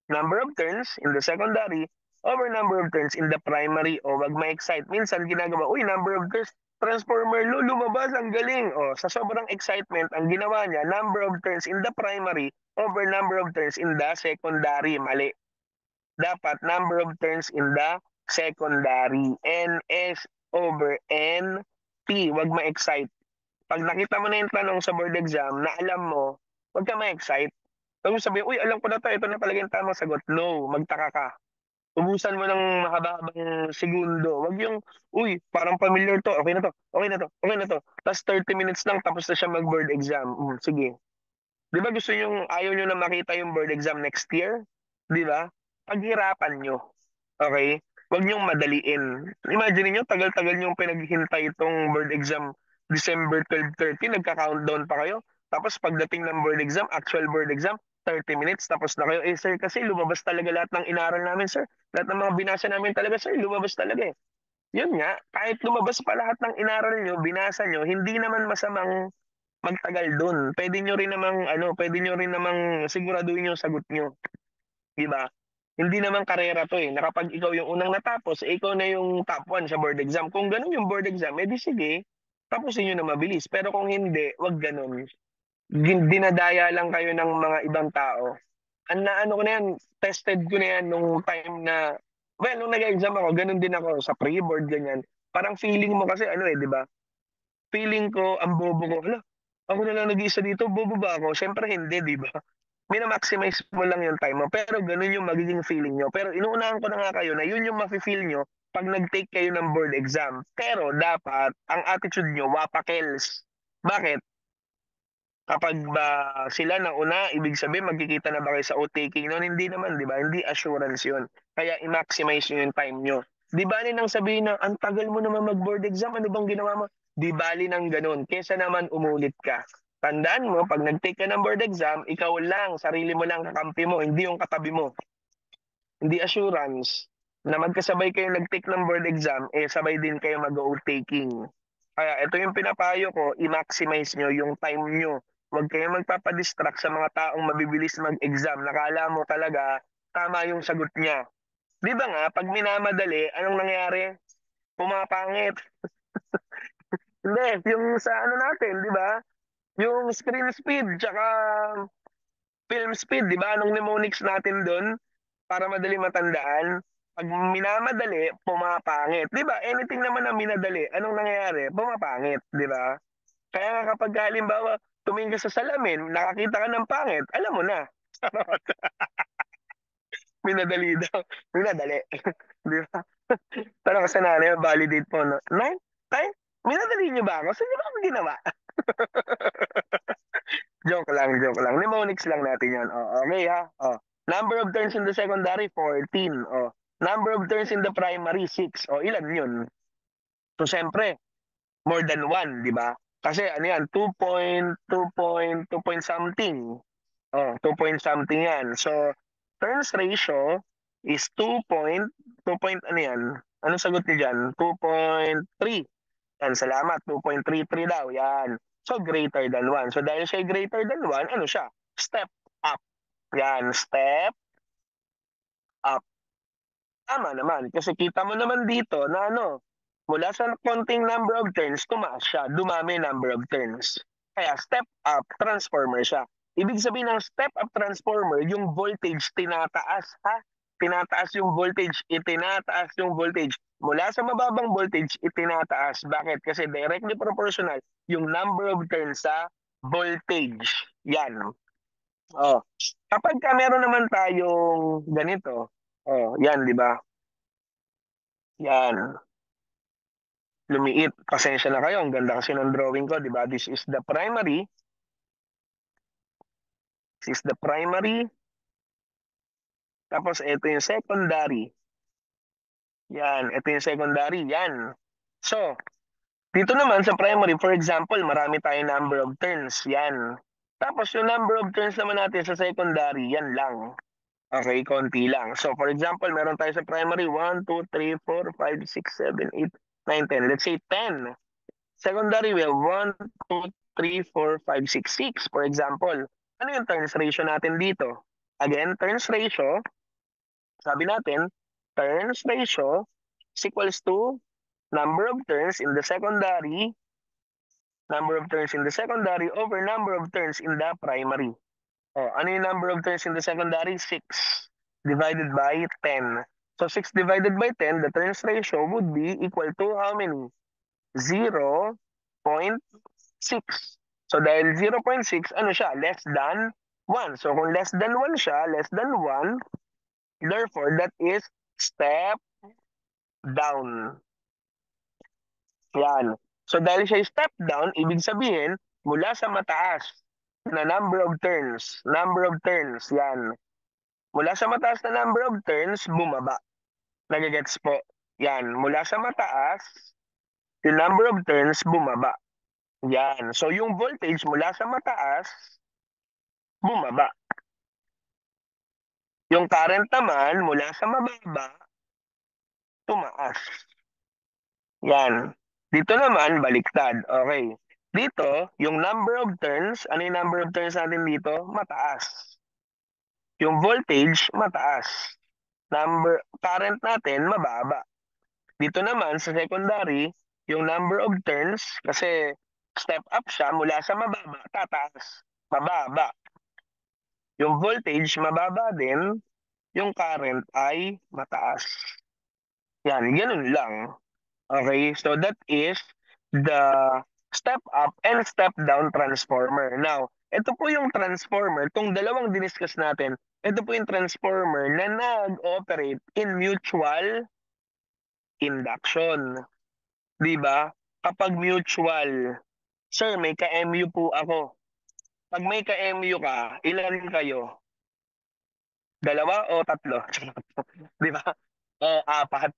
Number of turns in the secondary over number of turns in the primary. O, wag ma-excite. Minsan ginagawa, uy, number of turns, transformer, lumabas, ang galing. O, sa sobrang excitement, ang ginawa niya, number of turns in the primary over number of turns in the secondary. Mali. Dapat number of turns in the secondary. NS over NP. Wag ma-excite. Pag nakita mo na yung tanong sa board exam na alam mo, wag ka ma-excite. Tapos sabi, uy, alam ko na 'to, ito na talaga yung tamang sagot. No, magtaka ka. Ubusan mo ng mahaba-habang segundo. Wag yung, uy, parang familiar 'to, okay na 'to, okay na 'to, okay na 'to. Ta's 30 minutes lang tapos na siya mag-board exam. Sige. 'Di ba gusto ayaw niyo na makita yung board exam next year? 'Di ba? Paghirapan niyo, okey? Wag niyong madaliin. Imagine niyo tagal-tagal niyong pinaghintay itong board exam, December 12, 13 nagka-countdown pa kayo. Tapos pagdating ng board exam, actual board exam, 30 minutes tapos na kayo. Eh, sir kasi lumabas talaga lahat ng inaral namin, sir. Lahat ng mga binasa namin talaga, sir, lumabas talaga, eh. Yun nga, kahit lumabas pa lahat ng inaral niyo, binasa niyo, hindi naman masamang magtagal dun. Puwede niyo rin namang siguraduhin yung sagot niyo, 'di ba? Hindi naman karera 'to, eh, na kapag ikaw yung unang natapos, eh, ikaw na yung top 1 sa board exam. Kung gano'n yung board exam, eh, di sige, tapusin niyo na mabilis. Pero kung hindi, 'wag gano'n. Dinadaya lang kayo ng mga ibang tao. Naano ko na 'yan, tested ko na 'yan nung time na nung nag-e-exam ako, gano'n din ako sa pre-board, ganyan. Parang feeling mo kasi ano, eh, 'di ba? Feeling ko ang bobo ko, hala, ako na lang nag-iisa dito, bobo ba ako? Siyempre hindi, 'di ba? Mina-maximize mo lang yung time mo, pero gano'n yung magiging feeling niyo. Pero inuunahan ko na nga kayo na yun yung mafe-feel niyo 'pag nag-take kayo ng board exam. Pero dapat ang attitude niyo wapakels. Bakit? Kapag ba sila nauna, ibig sabihin magkikita na ba kayo sa oath-taking nun? Hindi naman, 'di ba? Hindi assurance yun. Kaya i-maximize niyo yung time niyo. 'Di bale nang sabihin na, "Ang tagal mo naman mag-board exam, ano bang ginawa mo?" 'Di bale ng gano'n, kaysa naman umulit ka. Tandaan mo 'pag nag-take ka ng board exam, ikaw lang, sarili mo lang kakampi mo, hindi yung katabi mo. Hindi assurance na magkasabay kayo nag-take ng board exam, eh sabay din kayo mag-oath taking. Kaya ito yung pinapayo ko, i-maximize nyo yung time nyo. Huwag kayo magpapadistract sa mga taong mabibilis mag-exam. Nakala mo talaga tama yung sagot niya. Di ba nga, pag minamadali, anong nangyari? Pumapangit. Hindi, yung sa ano natin, di ba? Yung screen speed, tsaka film speed, di ba? Anong mnemonics natin doon para madali matandaan? Pag minamadali, pumapangit. Di ba? Anything naman na minadali, anong nangyayari? Pumapangit, di ba? Kaya nga kapag halimbawa, tumingin ka sa salamin, nakakita ka ng pangit, alam mo na. Minadali daw. Minadali. Di ba? Pero kasi nanay, validate po. No? Nay, tay, minadali niyo ba ako? Saan niyo ba ako ginawa? Joke lang, joke lang. Mnemonics lang natin yan. Oh, okay ha? Oh. Number of turns in the secondary, 14. Oh. Number of turns in the primary, 6. Oh, ilan yun? So, siyempre, more than 1, di ba? Kasi ano yan, 2 point something. Oh, 2 point something yan. So, turns ratio is 2 point ano yan? Anong sagot niyo dyan? 2.3. Yan, salamat. 2.33 daw. Yan. So, greater than 1. So, dahil siya greater than 1, ano siya? Step up. Yan, step up. Tama naman. Kasi kita mo naman dito na ano, mula sa konting number of turns, tumaas siya. Dumami number of turns. Kaya step up transformer siya. Ibig sabihin ng step up transformer, yung voltage tinataas, ha? Tinataas yung voltage, itinataas yung voltage. Mula sa mababang voltage, itinataas. Bakit? Kasi directly proportional yung number of turns sa voltage. Yan. Oh. Kapag ka meron naman tayong ganito, oh, yan, di ba? Yan. Lumiit. Pasensya na kayo. Ang ganda kasi ng drawing ko, di ba? This is the primary. This is the primary. Tapos ito yung secondary. Yan. Ito yung secondary. Yan. So, dito naman sa primary, for example, marami tayong number of turns. Yan. Tapos yung number of turns naman natin sa secondary, yan lang. Okay, konti lang. So, for example, meron tayo sa primary 1, 2, 3, 4, 5, 6, 7, 8, 9, 10. Let's say 10. Secondary, we have 1, 2, 3, 4, 5, 6, 6. For example, ano yung turns ratio natin dito? Again, turns ratio, sabi natin, turns ratio is equals to number of turns in the secondary, over number of turns in the primary. Oh, ano yung number of turns in the secondary? 6 divided by 10. So 6 divided by 10, the turns ratio would be equal to how many? 0.6. So dahil 0.6, ano siya? Less than 1. So kung less than 1 siya, less than 1, therefore that is step down. Yan. So dahil siya step down, ibig sabihin, mula sa mataas na number of turns, yan. Mula sa mataas na number of turns, bumaba. Nagigets po? Yan. Mula sa mataas, yung number of turns, bumaba. Yan. So yung voltage mula sa mataas, bumaba. Yung current naman, mula sa mababa, tumaas. Yan. Dito naman, baliktad. Okay. Dito, yung number of turns, ano yung number of turns natin dito? Mataas. Yung voltage, mataas. Current natin, mababa. Dito naman, sa secondary, yung number of turns, kasi step up siya, mula sa mababa, tataas. Mababa. Yung voltage, mababa din. Yung current ay mataas. Yan, ganun lang. Okay, so that is the step up and step down transformer. Now, ito po yung transformer, itong dalawang diniscuss natin, ito po yung transformer na nag-operate in mutual induction. Di ba? Kapag mutual, sir, may ka-MU po ako. Pag may ka-MU ka, ilan kayo? Dalawa o tatlo? Di ba? O apat.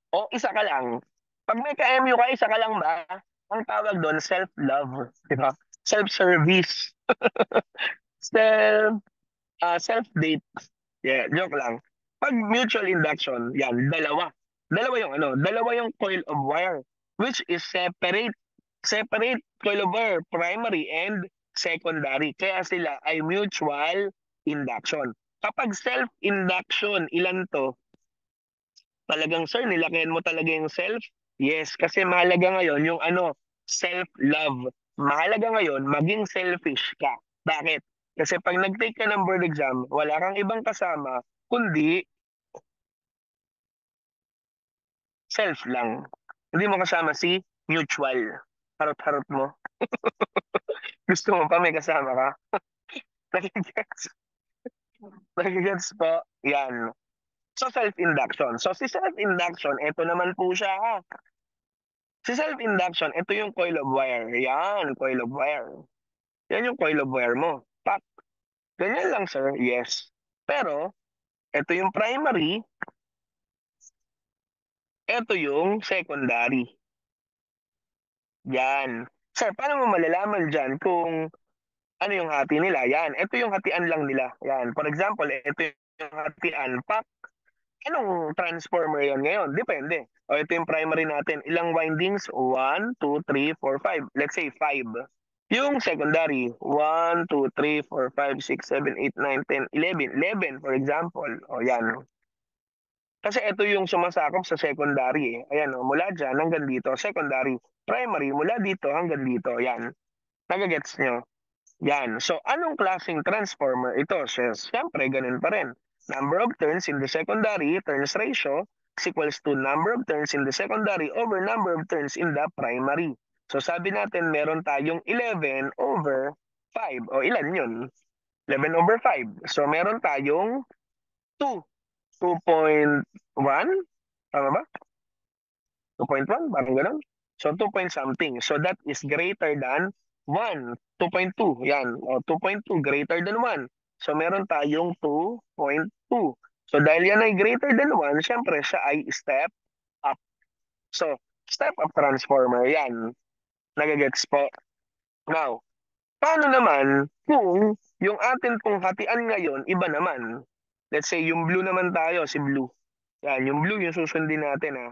O isa ka lang. Pag may ka-MU ka, isa ka lang ba? Ang tawag doon, self-love. Di ba? Self-service. Self, self-date. Yeah, joke lang. Pag mutual induction, yan, dalawa. Dalawa yung coil of wire, which is separate coil of wire, primary and secondary. Kaya sila ay mutual induction. Kapag self-induction, ilan to? Talagang sir, nilakihan mo talaga yung self? Yes, kasi mahalaga ngayon yung self-love. Mahalaga ngayon, maging selfish ka. Bakit? Kasi pag nag-take ka ng board exam, wala kang ibang kasama, kundi self lang. Hindi mo kasama si mutual. Harot-harot mo. Gusto mo pa may kasama ka? Nakigets? Nakigets po? Yan. So self-induction. So si self-induction, ito naman po siya ha. Si self-induction, ito yung coil of wire. Yan, coil of wire. Yan yung coil of wire mo. Pak. Ganyan lang, sir. Yes. Pero, ito yung primary, ito yung secondary. Yan. Sir, paano mo malalaman dyan kung ano yung hati nila? Yan. Ito yung hatian lang nila. Yan. For example, ito yung hatian. Pak. Anong transformer yon ngayon? Depende. O ito yung primary natin. Ilang windings? 1, 2, 3, 4, 5. Let's say 5. Yung secondary, 1, 2, 3, 4, 5, 6, 7, 8, 9, 10, 11. 11 for example. O yan. Kasi ito yung sumasakop sa secondary. Ayan o, mula dyan hanggang dito. Secondary. Primary, mula dito hanggang dito. Yan. Nagagets nyo? Yan. So, anong klaseng transformer ito? Siyempre, ganun pa rin. Number of turns in the secondary, turns ratio, is equals to number of turns in the secondary over number of turns in the primary. So, sabi natin, meron tayong 11 over 5. O, ilan yun? 11 over 5. So, meron tayong 2. 2.1? Tama ba? 2.1? Parang ganun. So, 2 point something. So, that is greater than 1. 2.2. Yan. O, 2.2 greater than 1. So, meron tayong 2.2. So, dahil yan ay greater than 1, syempre, siya ay step up. So, step up transformer. Yan. Nagagets po. Now, paano naman kung yung atin pong hatian ngayon, iba naman? Let's say, yung blue naman tayo, si blue. Yan, yung blue yung susundin natin ha.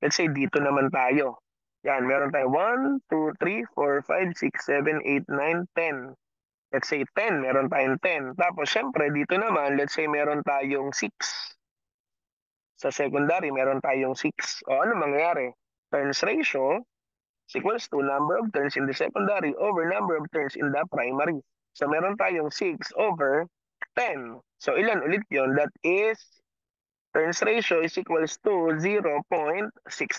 Let's say dito naman tayo. Yan, meron tayo 1, 2, 3, 4, 5, 6, 7, 8, 9, 10. Let's say 10, meron tayong 10. Tapos syempre dito naman, let's say meron tayong 6. Sa secondary, meron tayong 6. O ano mangyayari? Turns ratio is equals to number of turns in the secondary over number of turns in the primary. So meron tayong 6 over 10. So ilan ulit yon? That is turns ratio is equals to 0.6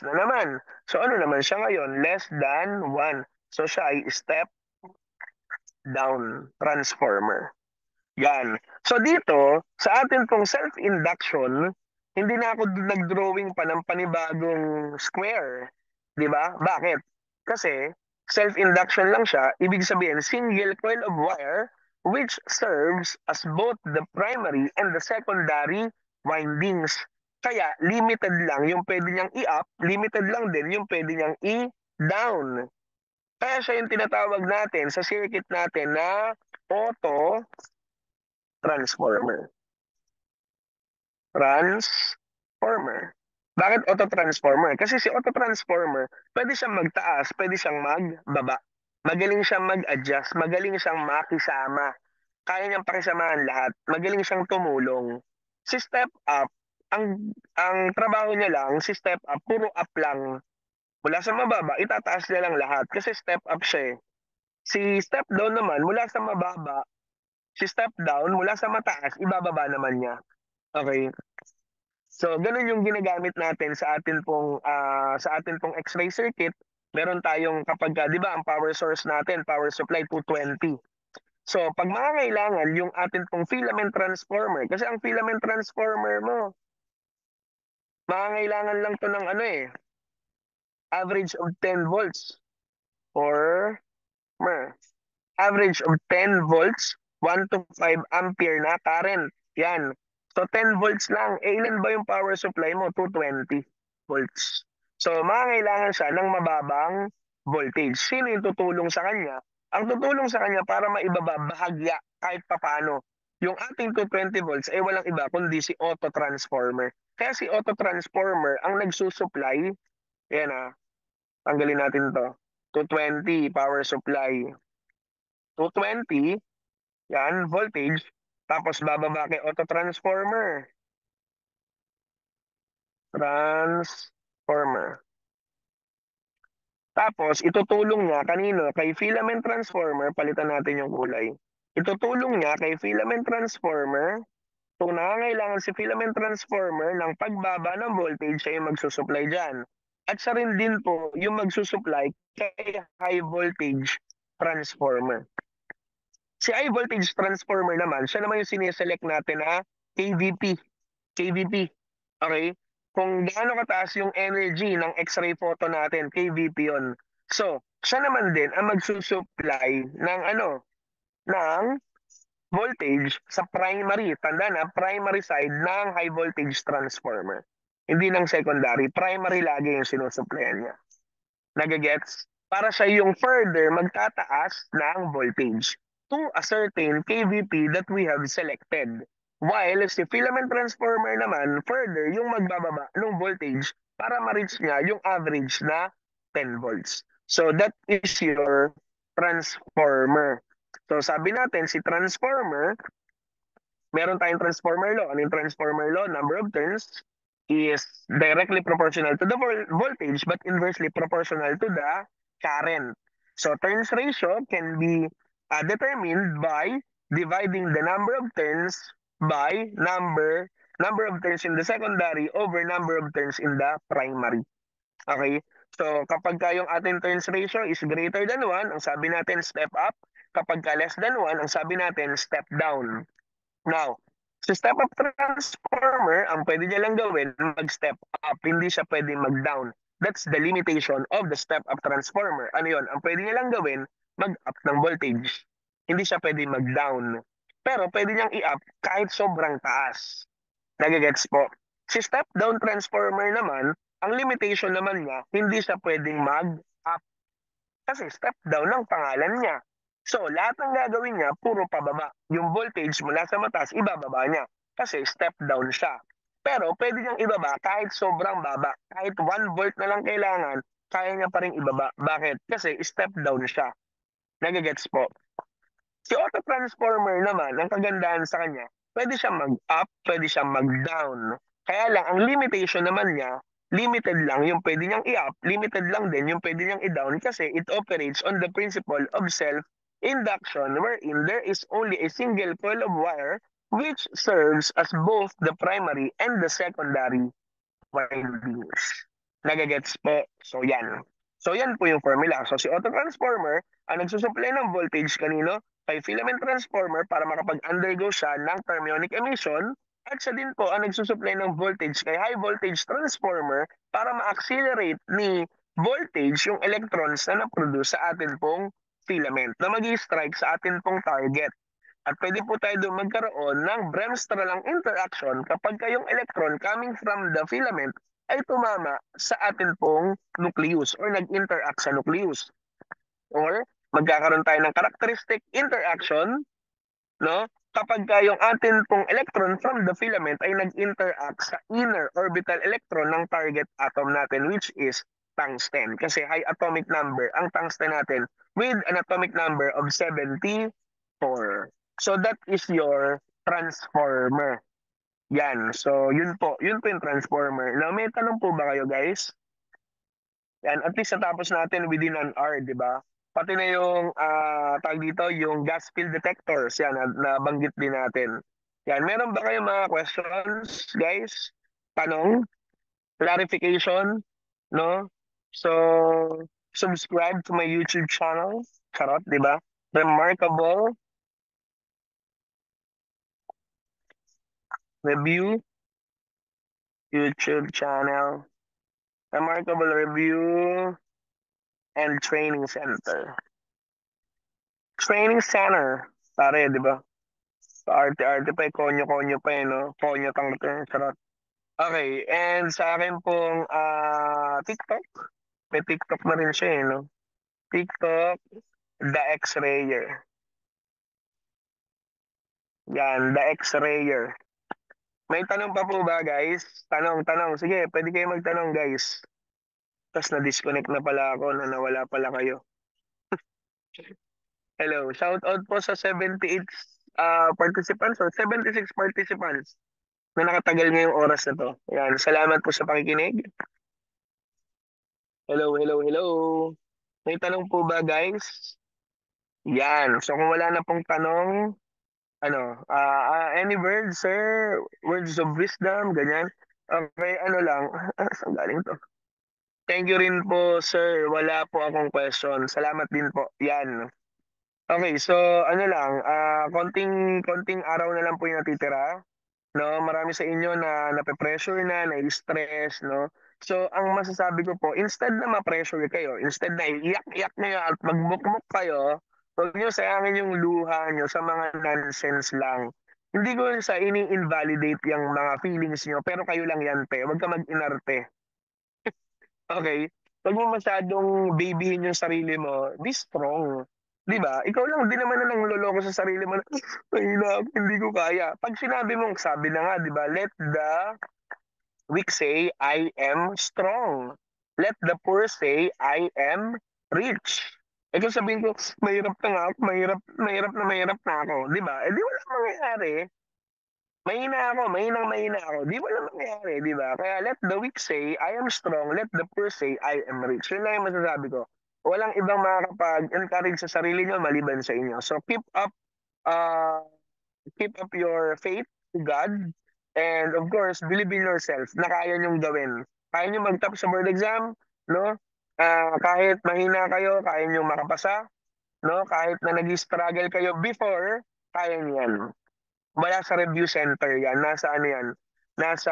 na naman. So ano naman siya ngayon? Less than 1. So siya ay step down transformer. Yan. So dito, sa atin pong self-induction, hindi na ako nag-drawing pa ng panibagong square. Di ba? Bakit? Kasi self-induction lang siya, ibig sabihin single coil of wire which serves as both the primary and the secondary windings. Kaya limited lang yung pwede niyang i-up, limited lang din yung pwede niyang i-down. Kaya siya yung tinatawag natin sa circuit natin na auto transformer. Transformer. Bakit auto-transformer? Kasi si auto-transformer, pwede siyang magtaas, pwede siyang magbaba. Magaling siyang mag-adjust, magaling siyang makisama. Kaya niyang pakisamahan lahat. Magaling siyang tumulong. Si step up, ang trabaho niya lang, si step up, puro up lang. Mula sa mababa, itataas niya lang lahat kasi step up siya eh. Si step down naman, mula sa mababa, si step down, mula sa mataas, ibababa naman niya. Okay. So, ganun yung ginagamit natin sa atin pong X-ray circuit. Meron tayong kapag, 'di ba, ang power source natin, power supply 220. So, pag mangangailangan yung atin pong filament transformer, kasi ang filament transformer mo, mangangailangan lang to ng average of 10 volts or average of 10 volts, 1 to 5 ampere na current. Yan. So 10 volts lang. Eh ilan ba yung power supply mo? 220 volts. So mangangailangan siya ng mababang voltage. Sino yung tutulong sa kanya? Ang tutulong sa kanya para maibaba bahagya kahit papano. Yung ating 220 volts ay walang iba kundi si auto transformer. Kaya si auto transformer ang nagsusupply. Yan tanggalin natin to. 220 power supply. 220, yan, voltage, tapos bababa kay auto transformer. Transformer. Tapos, itutulong niya kanino? Kay filament transformer, palitan natin yung kulay. Itutulong niya kay filament transformer, kung nangangailangan si filament transformer ng pagbaba ng voltage, siya yung magsusupply dyan. At siya rin din po yung magsusupply kay high voltage transformer. Si high voltage transformer naman, siya naman yung sineselect natin na KVP. KVP. Okay? Kung gaano kataas yung energy ng X-ray photo natin, KVP yon. So, siya naman din ang magsusupply ng voltage sa primary. Tanda na, primary side ng high voltage transformer. Hindi ng secondary. Primary lagi yung sinusupplyan niya. Nagagets? Para siya yung further magtataas ng voltage to a certain KVP that we have selected. While si filament transformer naman, further yung magbababa ng voltage para ma-reach niya yung average na 10 volts. So that is your transformer. So sabi natin, si transformer, meron tayong transformer law. Ano yung transformer law? Number of turns is directly proportional to the voltage but inversely proportional to the current. So turns ratio can be determined by dividing the number of turns by number of turns in the secondary over number of turns in the primary. Okay? So kapag yung ating turns ratio is greater than 1, ang sabi natin step up. Kapag less than 1, ang sabi natin step down. Now, sa step-up transformer, ang pwede niya lang gawin, mag-step up. Hindi siya pwede mag-down. That's the limitation of the step-up transformer. Ano yun? Ang pwede niya lang gawin, mag-up ng voltage. Hindi siya pwede mag-down. Pero pwede niyang i-up kahit sobrang taas. Nagigets po? Si step-down transformer naman, ang limitation naman niya, hindi siya pwedeng mag-up. Kasi step-down ang pangalan niya. So, lahat ng gagawin niya, puro pababa. Yung voltage mula sa mataas, ibababa niya. Kasi step down siya. Pero pwede niyang ibaba kahit sobrang baba. Kahit 1 volt na lang kailangan, kaya niya pa rin ibaba. Bakit? Kasi step down siya. Nagigets po. Si auto transformer naman, ang kagandahan sa kanya, pwede siyang mag-up, pwede siyang mag-down. Kaya lang, ang limitation naman niya, limited lang yung pwede niyang i-up, limited lang din yung pwede niyang i-down kasi it operates on the principle of self-induction wherein there is only a single coil of wire which serves as both the primary and the secondary windings. Nagagets po? So yan. So yan po yung formula. So si auto transformer, ang nagsusupply ng voltage kanino? kay filament transformer para makapag-undergo siya ng thermionic emission at siya din po ang nagsusupply ng voltage kay high voltage transformer para ma-accelerate ni voltage yung electrons na na-produce sa atin pong filament na mag-strike sa atin pong target. At pwede po tayo doon magkaroon ng Bremsstrahl interaction kapag kayong electron coming from the filament ay tumama sa atin pong nucleus or nag-interact sa nucleus. Or magkakaroon tayo ng characteristic interaction, no? Kapag yung atin pong electron from the filament ay nag-interact sa inner orbital electron ng target atom natin, which is tungsten. Kasi high atomic number ang tungsten natin with an atomic number of 74. So that is your transformer. Yan. So yun po yung transformer. Now may tanong po ba kayo, guys? Yan, at least natapos natin within an hour, di ba? Pati na yung tag dito, yung gas field detectors, yan, nabanggit din natin. Yan, meron ba kayong mga questions, guys? Tanong? Clarification? No? So, subscribe to my YouTube channel. Charot, di ba? Remarkable Review YouTube channel. Remarkable Review and Training Center. Training Center. Pare, di ba? Arte-arte pa, konyo-konyo pa no? Konyo tang charot. Okay, and sa akin pong TikTok. May TikTok na rin siya no? TikTok, The X-Rayer. Yan, The X-Rayer. May tanong pa po ba, guys? Tanong. Sige, pwede kayo magtanong, guys. Tapos na-disconnect na pala ako, na nawala pala kayo. Hello, shout out po sa 78 participants or 76 participants na nakatagal ngayong oras na to. Yan, salamat po sa pakikinig. Hello. May tanong po ba, guys? Yan, so kung wala na pong tanong, any words, sir? Words of wisdom, ganyan? Okay, ano lang, saan galing to? Thank you rin po, sir. Wala po akong question. Salamat din po. Yan. Okay, so ano lang, konting araw na lang po yung natitira. No, marami sa inyo na nape-pressure na-stress, no? So, ang masasabi ko po, instead na ma-pressure kayo, instead na iyak-iyak nyo at magmukmuk kayo, huwag nyo sayangin yung luha nyo sa mga nonsense lang. Hindi ko sa ini-invalidate yung mga feelings nyo, pero kayo lang yan, te. Huwag ka mag-inarte. Okay? Huwag mo masyadong babyhin yung sarili mo. Be strong. Di ba? Ikaw lang, di naman na nangloloko sa sarili mo na, mahina ako, hindi ko kaya. Pag sinabi mong, sabi na nga, di ba? Let the weak say, I am strong. Let the poor say, I am rich. Eh kung sabihin ko, mahirap na nga ako, mahirap na ako. Di ba? Eh di wala mangyayari. Mahina ako. Di wala mangyayari, di ba? Kaya let the weak say, I am strong. Let the poor say, I am rich. Yun lang yung masasabi ko. Walang ibang makakapag-encourage sa sarili nyo maliban sa inyo. So uh, keep up your faith to God. And of course, believe in yourself na kaya nyong gawin. Kaya nyo mag-top sa board exam, no? Kahit mahina kayo, kaya nyo makapasa, no? Kahit na nag-struggle kayo before, kaya nyo yan. Wala sa review center yan. Nasa ano yan? Nasa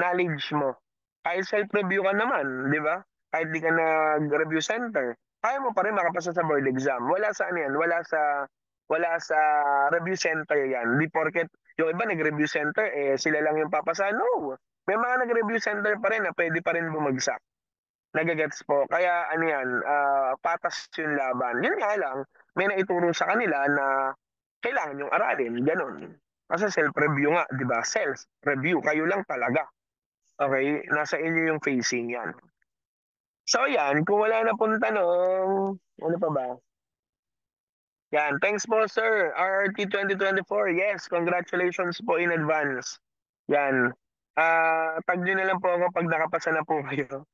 knowledge mo. Kahit self-review ka naman, di ba? Kahit di ka nag-review center, kaya mo pa rin makapasa sa board exam. Wala sa ano yan? Wala sa review center yan. Di porket yung iba nag-review center, eh sila lang yung papasa. No. May mga nag-review center pa rin na pwede pa rin bumagsak. Nagagets po. Kaya ano yan, patas yung laban. Yun nga lang, may naituro sa kanila na kailangan yung aralin. Ganon. Kasi self-review nga, di ba? Self-review. Kayo lang talaga. Okay? Nasa inyo yung facing yan. So yan, kung wala na pong tanong, ano pa ba? Yan, thanks po sir. RRT 2024. Yes, congratulations po in advance. Yan. Tag nyo na lang po ako pag nakapasa na po kayo.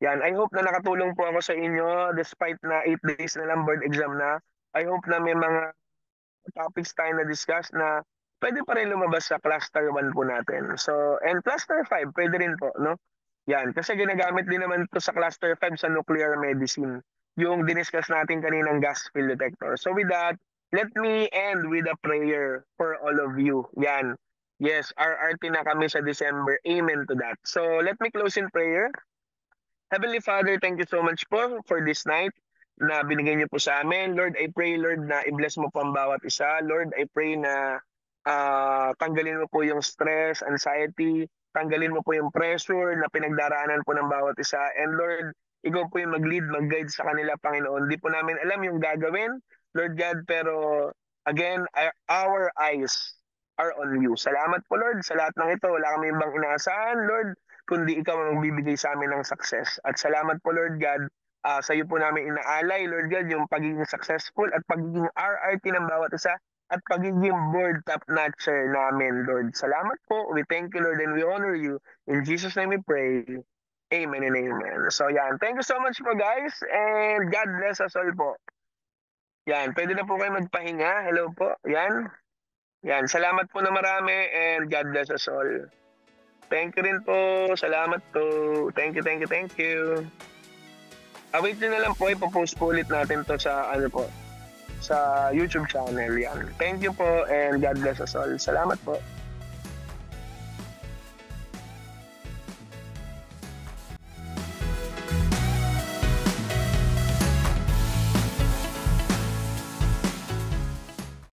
Yan, I hope na nakatulong po ako sa inyo despite na 8 days na lang board exam na. I hope na may mga topics tayo na discuss na pwede pa rin lumabas sa cluster 1 po natin. So, and cluster 5, pwede rin po, no? Yan, kasi ginagamit din naman to sa cluster 5 sa nuclear medicine, yung diniscuss natin kaninang gas field detector. So with that, let me end with a prayer for all of you. Yan. Yes, RRT na kami sa December. Amen to that. So, let me close in prayer. Heavenly Father, thank you so much po for this night na binigay niyo po sa amin. Lord, I pray, Lord, na i-bless mo po ang bawat isa. Lord, I pray na tanggalin mo po yung stress, anxiety, tanggalin mo po yung pressure na pinagdaraanan po ng bawat isa. And Lord, ikaw po yung mag-lead, mag-guide sa kanila, Panginoon. Di po namin alam yung gagawin, Lord God, pero again, our eyes are on you. Salamat po, Lord, sa lahat ng ito. Wala kami ibang inaasahan, Lord, kundi ikaw ang magbibigay sa amin ng success. At salamat po, Lord God, sa iyo po namin inaalay, Lord God, yung pagiging successful at pagiging RRT ng bawat isa at pagiging board top-notcher namin, Lord. Salamat po. We thank you, Lord, and we honor you. In Jesus' name we pray. Amen and amen. So yan, thank you so much po guys, and God bless us all po. Yan, pwede na po kayo magpahinga. Hello po. Yan. Yan, salamat po na marami, and God bless us all. Thank you rin po. Salamat po. Thank you, thank you, thank you. Wait nyo na lang po, ipopost po ulit natin to sa ano po, sa YouTube channel. Yan. Thank you po, and God bless us all. Salamat po.